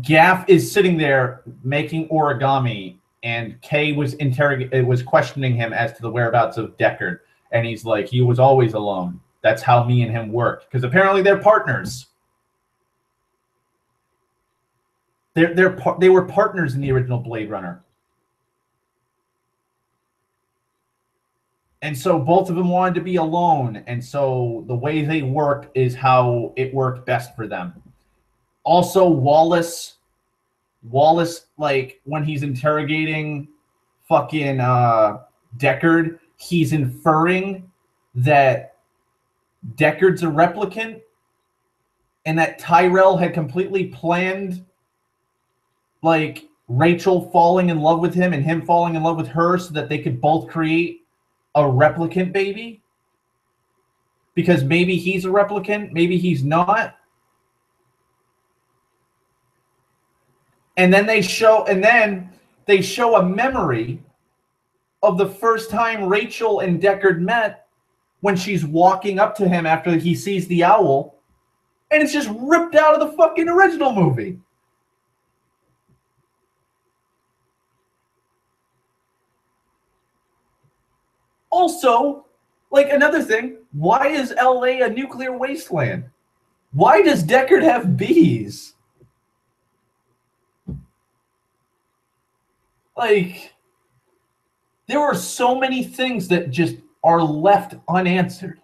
Gaff is sitting there making origami, and Kay was questioning him as to the whereabouts of Deckard, and he's like, he was always alone. That's how me and him worked, because apparently they're partners. They were partners in the original Blade Runner. And so both of them wanted to be alone, and so the way they worked is how it worked best for them. Also, Wallace, like, when he's interrogating fucking Deckard, he's inferring that Deckard's a replicant and that Tyrell had completely planned, like, Rachel falling in love with him and him falling in love with her so that they could both create a replicant baby. Because maybe he's a replicant, maybe he's not. And then they show a memory of the first time Rachel and Deckard met, when she's walking up to him after he sees the owl, and it's just ripped out of the fucking original movie. Also, like, another thing, why is LA a nuclear wasteland? Why does Deckard have bees? Like, there are so many things that just are left unanswered.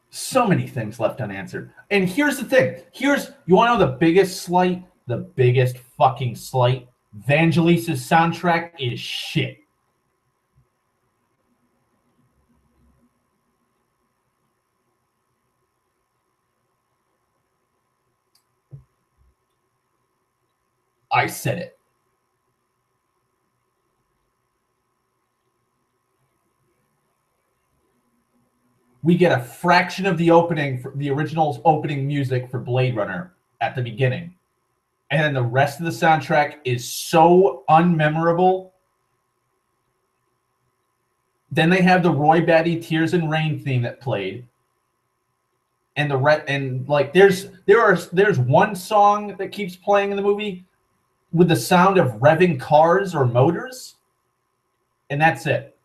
So many things left unanswered. And here's the thing. You want to know the biggest slight? The biggest fucking slight? Vangelise's soundtrack is shit. I said it. We get a fraction of the original opening music for Blade Runner, at the beginning. And then the rest of the soundtrack is so unmemorable. Then they have the Roy Batty Tears and Rain theme that played. And there's one song that keeps playing in the movie with the sound of revving cars or motors, and that's it.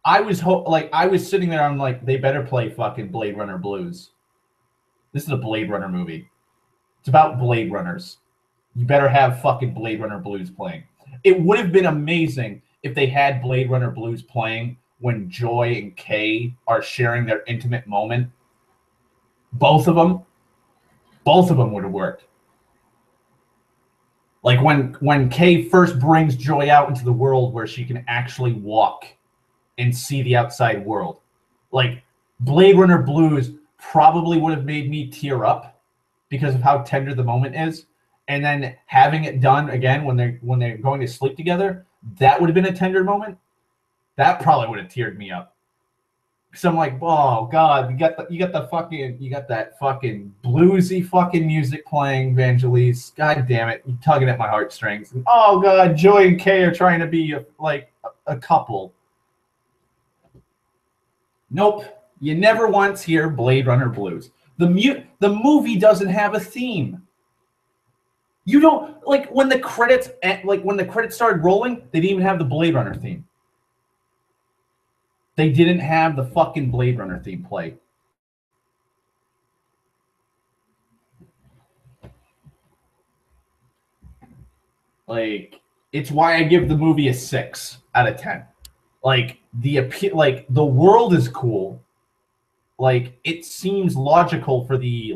I was sitting there, I'm like, they better play fucking Blade Runner Blues. This is a Blade Runner movie. It's about Blade Runners. You better have fucking Blade Runner Blues playing. It would have been amazing if they had Blade Runner Blues playing when Joy and Kay are sharing their intimate moment. Both of them would have worked. Like when Kay first brings Joy out into the world where she can actually walk and see the outside world. Like, Blade Runner Blues probably would have made me tear up because of how tender the moment is. And then having it done again when they're going to sleep together, that would have been a tender moment. That probably would have teared me up. So I'm like, oh God, you got that fucking bluesy fucking music playing, Vangelis. God damn it, you're tugging at my heartstrings. And, oh God, Joy and Kay are trying to be a couple. Nope, you never once hear Blade Runner Blues. The movie doesn't have a theme. You don't when the credits started rolling, they didn't even have the Blade Runner theme. They didn't have the fucking Blade Runner theme play. Like, it's why I give the movie a 6 out of 10. Like, the world is cool. Like, it seems logical for the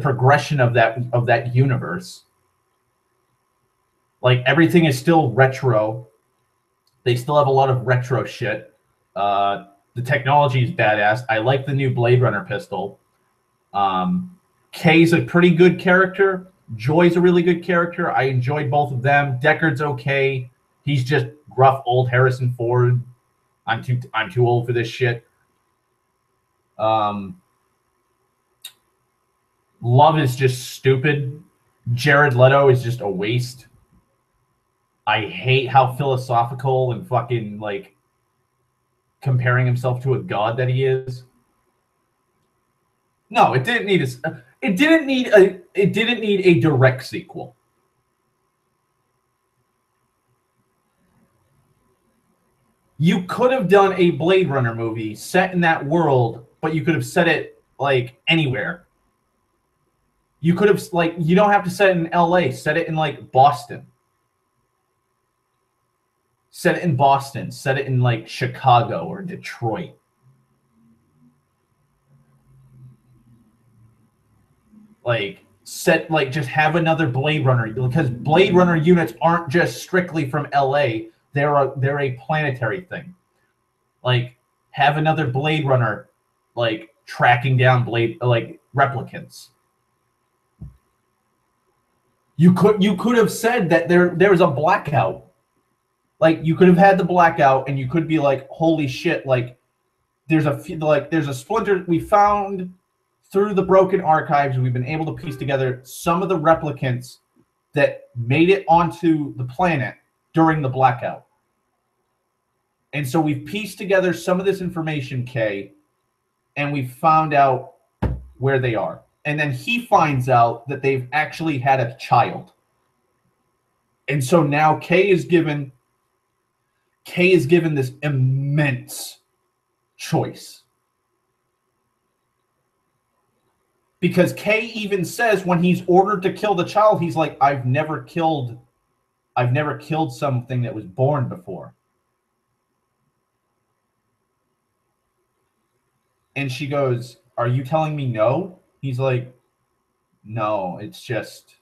progression of that universe. Like, everything is still retro. They still have a lot of retro shit. The technology is badass. I like the new Blade Runner pistol. Kay's a pretty good character. Joy's a really good character. I enjoyed both of them. Deckard's okay. He's just gruff old Harrison Ford. I'm too old for this shit. Love is just stupid. Jared Leto is just a waste. I hate how philosophical and fucking comparing himself to a god that he is. No, it didn't need a direct sequel. You could have done a Blade Runner movie set in that world, but you could have set it anywhere. You could have you don't have to set it in LA, set it in Boston. Set it in Boston, set it in Chicago or Detroit. Just have another Blade Runner, because Blade Runner units aren't just strictly from LA. They're a planetary thing. Have another Blade Runner tracking down replicants. You could have said that there was a blackout. You could have had the blackout, and you could be holy shit, there's a splinter we found through the broken archives. We've been able to piece together some of the replicants that made it onto the planet during the blackout. And so we've pieced together some of this information, Kay, and we found out where they are. And then he finds out that they've actually had a child. And so now Kay is given this immense choice. Because Kay even says when he's ordered to kill the child, he's like, I've never killed something that was born before. And she goes, are you telling me no? He's like, no, it's just,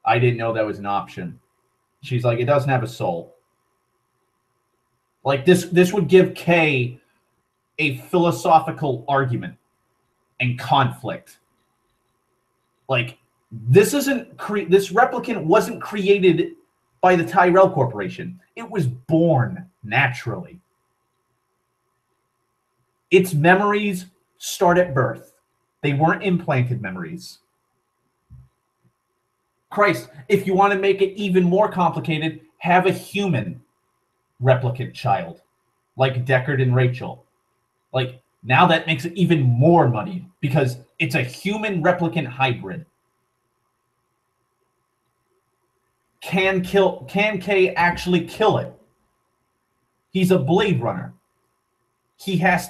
I didn't know that was an option. She's like, it doesn't have a soul. This would give Kay a philosophical argument and conflict. This replicant wasn't created by the Tyrell Corporation. It was born naturally. Its memories start at birth. They weren't implanted memories. Christ, if you want to make it even more complicated, have a human replicant child, like Deckard and Rachel. Like, now that makes it even more muddy because it's a human replicant hybrid. Can K actually kill it? He's a Blade Runner. His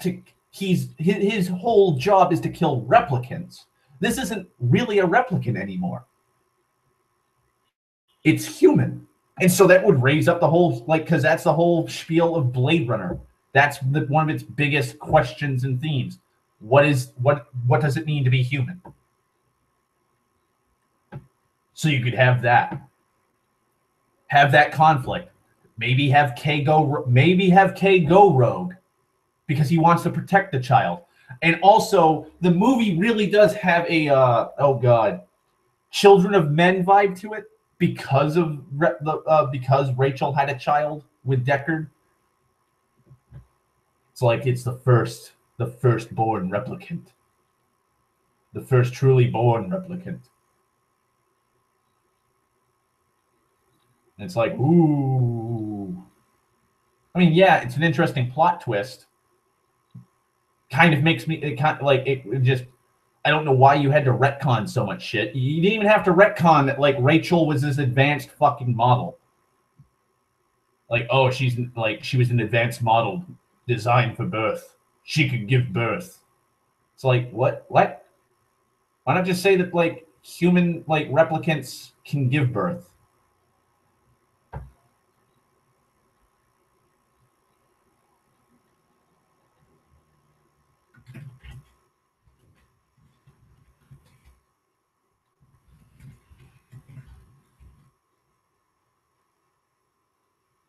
whole job is to kill replicants. This isn't really a replicant anymore. It's human. And so that would raise up the whole, like, because that's the whole spiel of Blade Runner. That's one of its biggest questions and themes. What does it mean to be human? So you could have that. Have that conflict. Maybe have K go rogue because he wants to protect the child. And also, the movie really does have a Children of Men vibe to it because Rachel had a child with Deckard. It's like it's the firstborn replicant, the first truly born replicant. And it's like, ooh. I mean, yeah, it's an interesting plot twist. Kind of makes me I don't know why you had to retcon so much shit. You didn't even have to retcon that, like, Rachel was this advanced fucking model. Like, oh, she was an advanced model designed for birth. She could give birth. It's like, what? Why not just say that, like, human, like, replicants can give birth?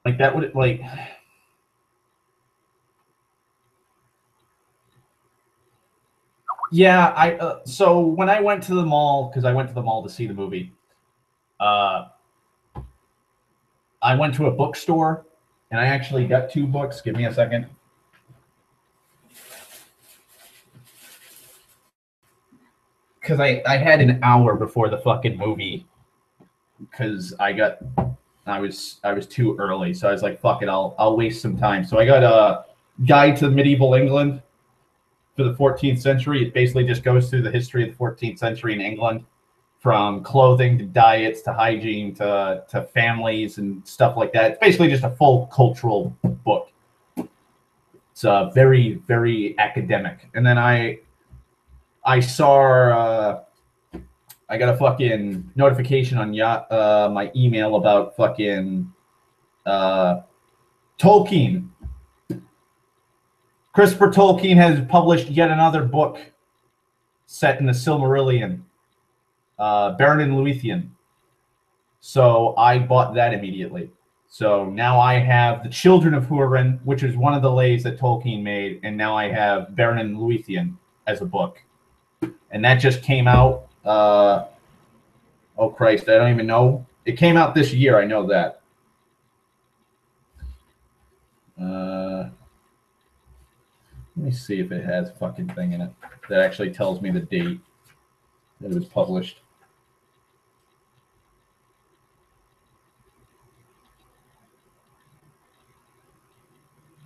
Like, that would, like... Yeah, so when I went to the mall, because I went to the mall to see the movie, I went to a bookstore, and I actually got 2 books. Give me a second. Because I had an hour before the fucking movie, because I was too early, so I was like, fuck it, I'll waste some time. So I got a Guide to Medieval England for the 14th century. It basically just goes through the history of the 14th century in England, from clothing to diets to hygiene to families and stuff like that. It's basically just a full cultural book. It's very, very academic. And then I saw I got a fucking notification on my email about fucking Tolkien. Christopher Tolkien has published yet another book set in the Silmarillion, Beren and Luthien. So I bought that immediately. So now I have The Children of Húrin, which is one of the lays that Tolkien made, and now I have Beren and Luthien as a book. And that just came out. Oh Christ, I don't even know. It came out this year, I know that. Let me see if it has a fucking thing in it that actually tells me the date that it was published.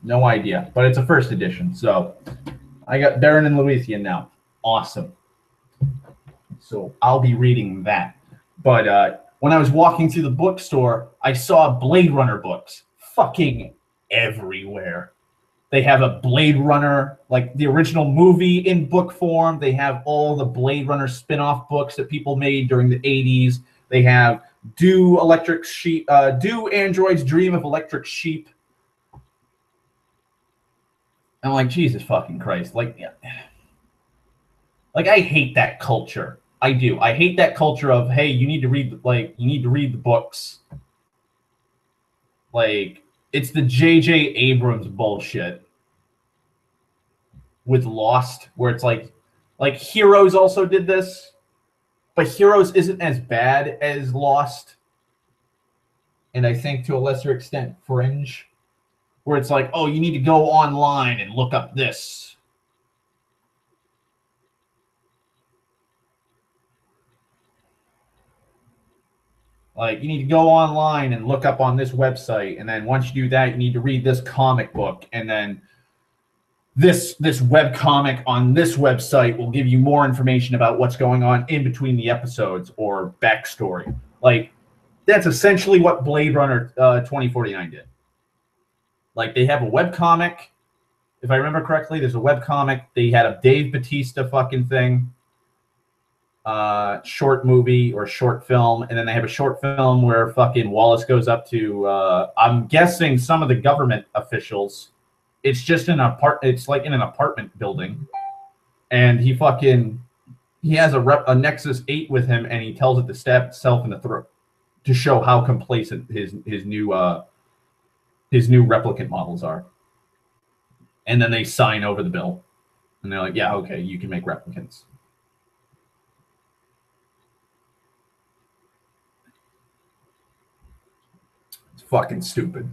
No idea, but it's a first edition. So I got Beren and Luthien now. Awesome. So I'll be reading that. But when I was walking through the bookstore, I saw Blade Runner books fucking everywhere. They have a Blade Runner, like the original movie, in book form. They have all the Blade Runner spin-off books that people made during the 80s. They have Do Androids Dream of Electric Sheep? I'm like, Jesus fucking Christ. Like, yeah. Like, I hate that culture. I do. I hate that culture of, hey, you need to read the books. Like, it's the J.J. Abrams bullshit with Lost, where it's like Heroes also did this, but Heroes isn't as bad as Lost, and I think to a lesser extent Fringe, where it's like, oh, you need to go online and look up this. Like, you need to go online and look up on this website, and then once you do that, you need to read this comic book, and then this web comic on this website will give you more information about what's going on in between the episodes or backstory. Like, that's essentially what Blade Runner 2049 did. Like, they have a web comic. If I remember correctly, there's a web comic. They had a Dave Bautista fucking thing, short movie or short film, and then they have a short film where fucking Wallace goes up to, I'm guessing some of the government officials. It's just it's like in an apartment building, and he has a Nexus 8 with him, and he tells it to stab itself in the throat to show how complacent his new replicant models are. And then they sign over the bill, and they're like, "Yeah, okay, you can make replicants." It's fucking stupid.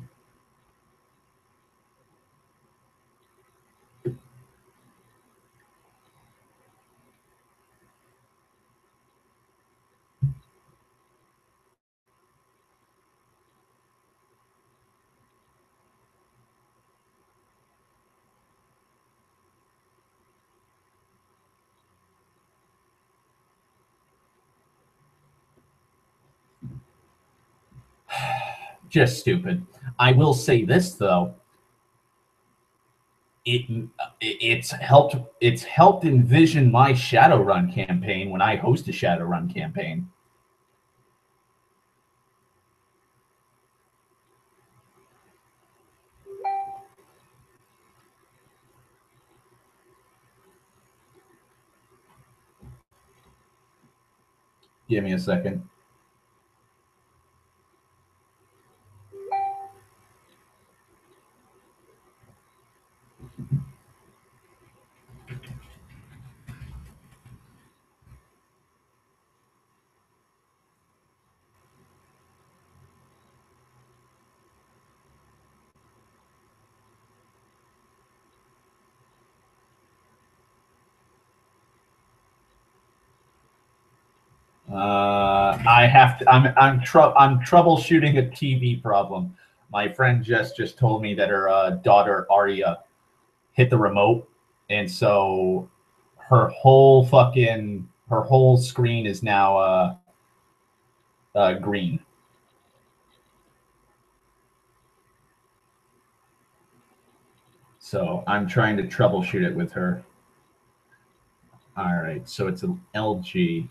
Just stupid. I will say this though. It's helped envision my Shadowrun campaign when I host a Shadowrun campaign. Give me a second. I have to. I'm troubleshooting a TV problem. My friend Jess just told me that her daughter Aria hit the remote, and so her whole screen is now green. So I'm trying to troubleshoot it with her. All right, so it's an LG.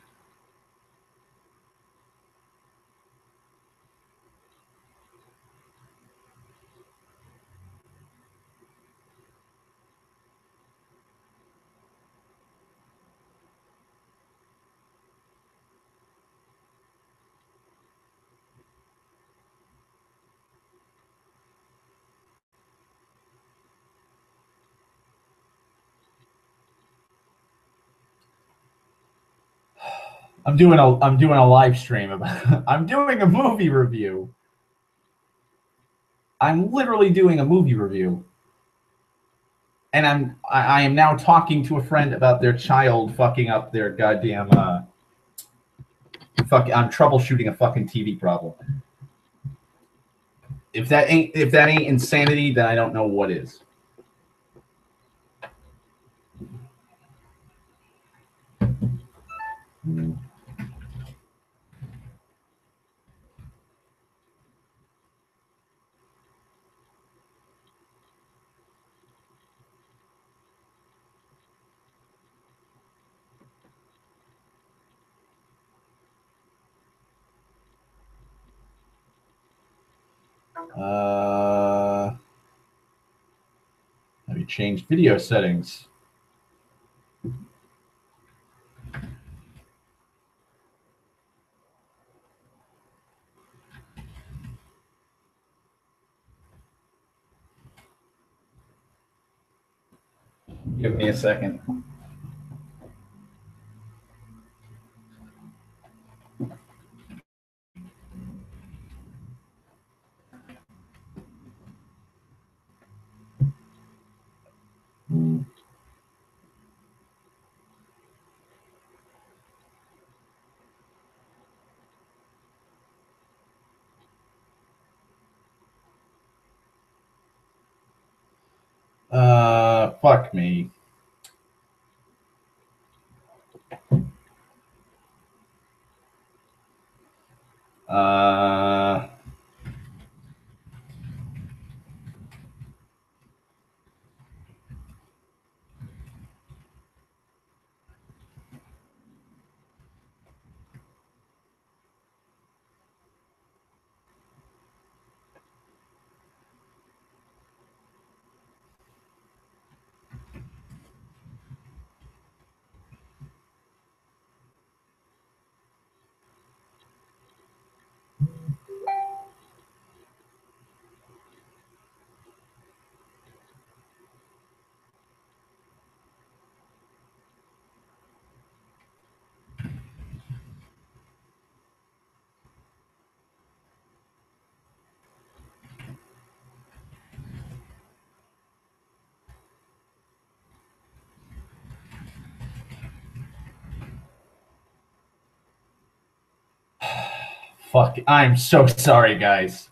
I'm doing a live stream about. I'm doing a movie review. I'm literally doing a movie review, and I am now talking to a friend about their child fucking up their goddamn I'm troubleshooting a fucking TV problem. If that ain't insanity, then I don't know what is. Have you changed video settings? Give me a second. Fuck me. Fuck. I'm so sorry, guys.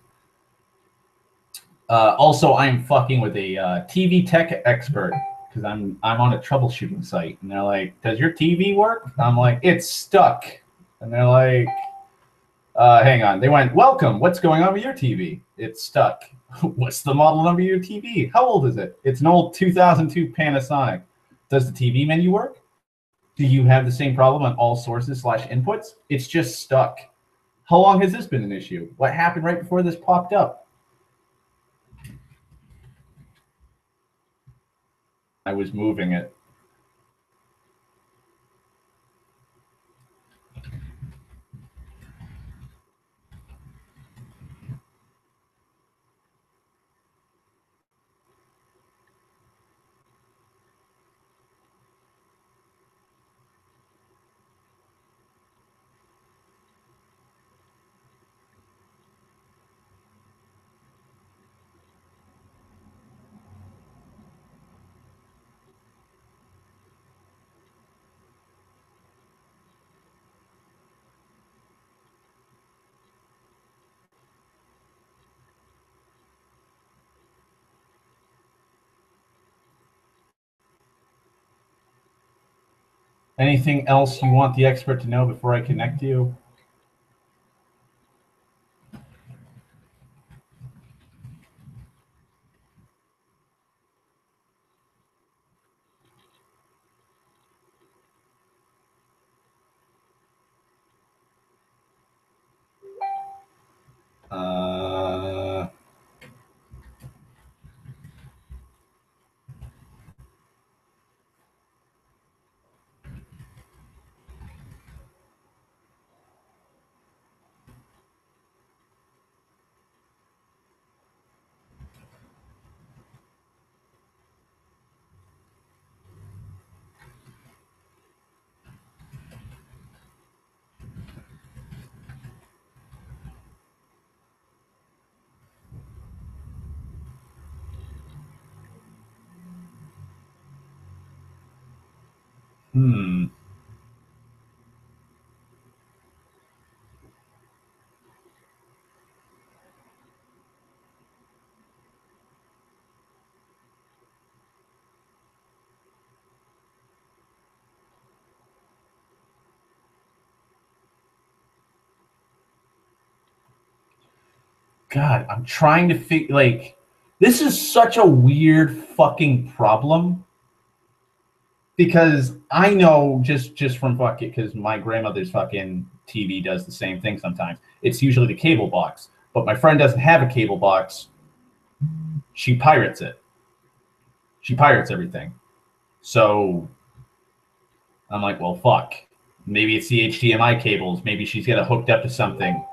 Also, I'm fucking with a TV tech expert because I'm on a troubleshooting site, and they're like, "Does your TV work?" I'm like, "It's stuck," and they're like, "Hang on." They went, "Welcome. What's going on with your TV?" "It's stuck." "What's the model number of your TV?" "How old is it?" "It's an old 2002 Panasonic." "Does the TV menu work?" "Do you have the same problem on all sources / inputs?" "It's just stuck." "How long has this been an issue?" "What happened right before this popped up?" I was moving it. Anything else you want the expert to know before I connect you? Uh, hmm. God, I'm trying to figure. Like, this is such a weird fucking problem because I know just from fucking because my grandmother's fucking TV does the same thing sometimes. It's usually the cable box, but my friend doesn't have a cable box. She pirates it. She pirates everything. So I'm like, well, fuck. Maybe it's the HDMI cables. Maybe she's got it hooked up to something.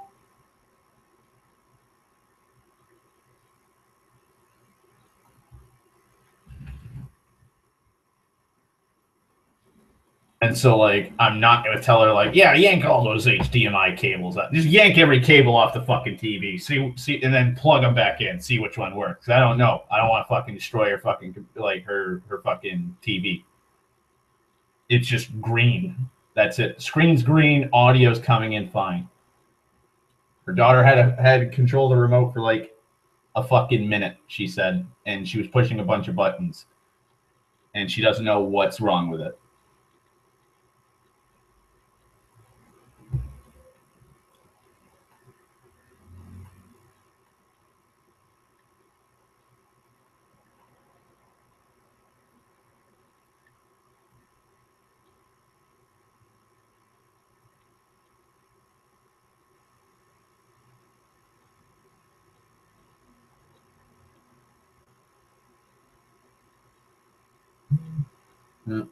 And so, like, I'm not going to tell her, like, yeah, yank all those HDMI cables out. Just yank every cable off the fucking TV. See, and then plug them back in. See which one works. I don't know. I don't want to fucking destroy her fucking, like, her fucking TV. It's just green. That's it. Screen's green. Audio's coming in fine. Her daughter had control of the remote for, like, a fucking minute, she said. And she was pushing a bunch of buttons. and she doesn't know what's wrong with it. Yeah.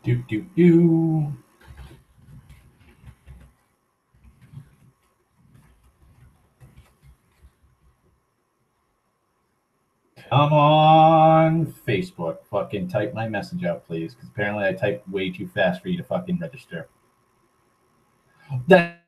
Do do do. Come on, Facebook. Fucking type my message out, please, because apparently I typed way too fast for you to fucking register. That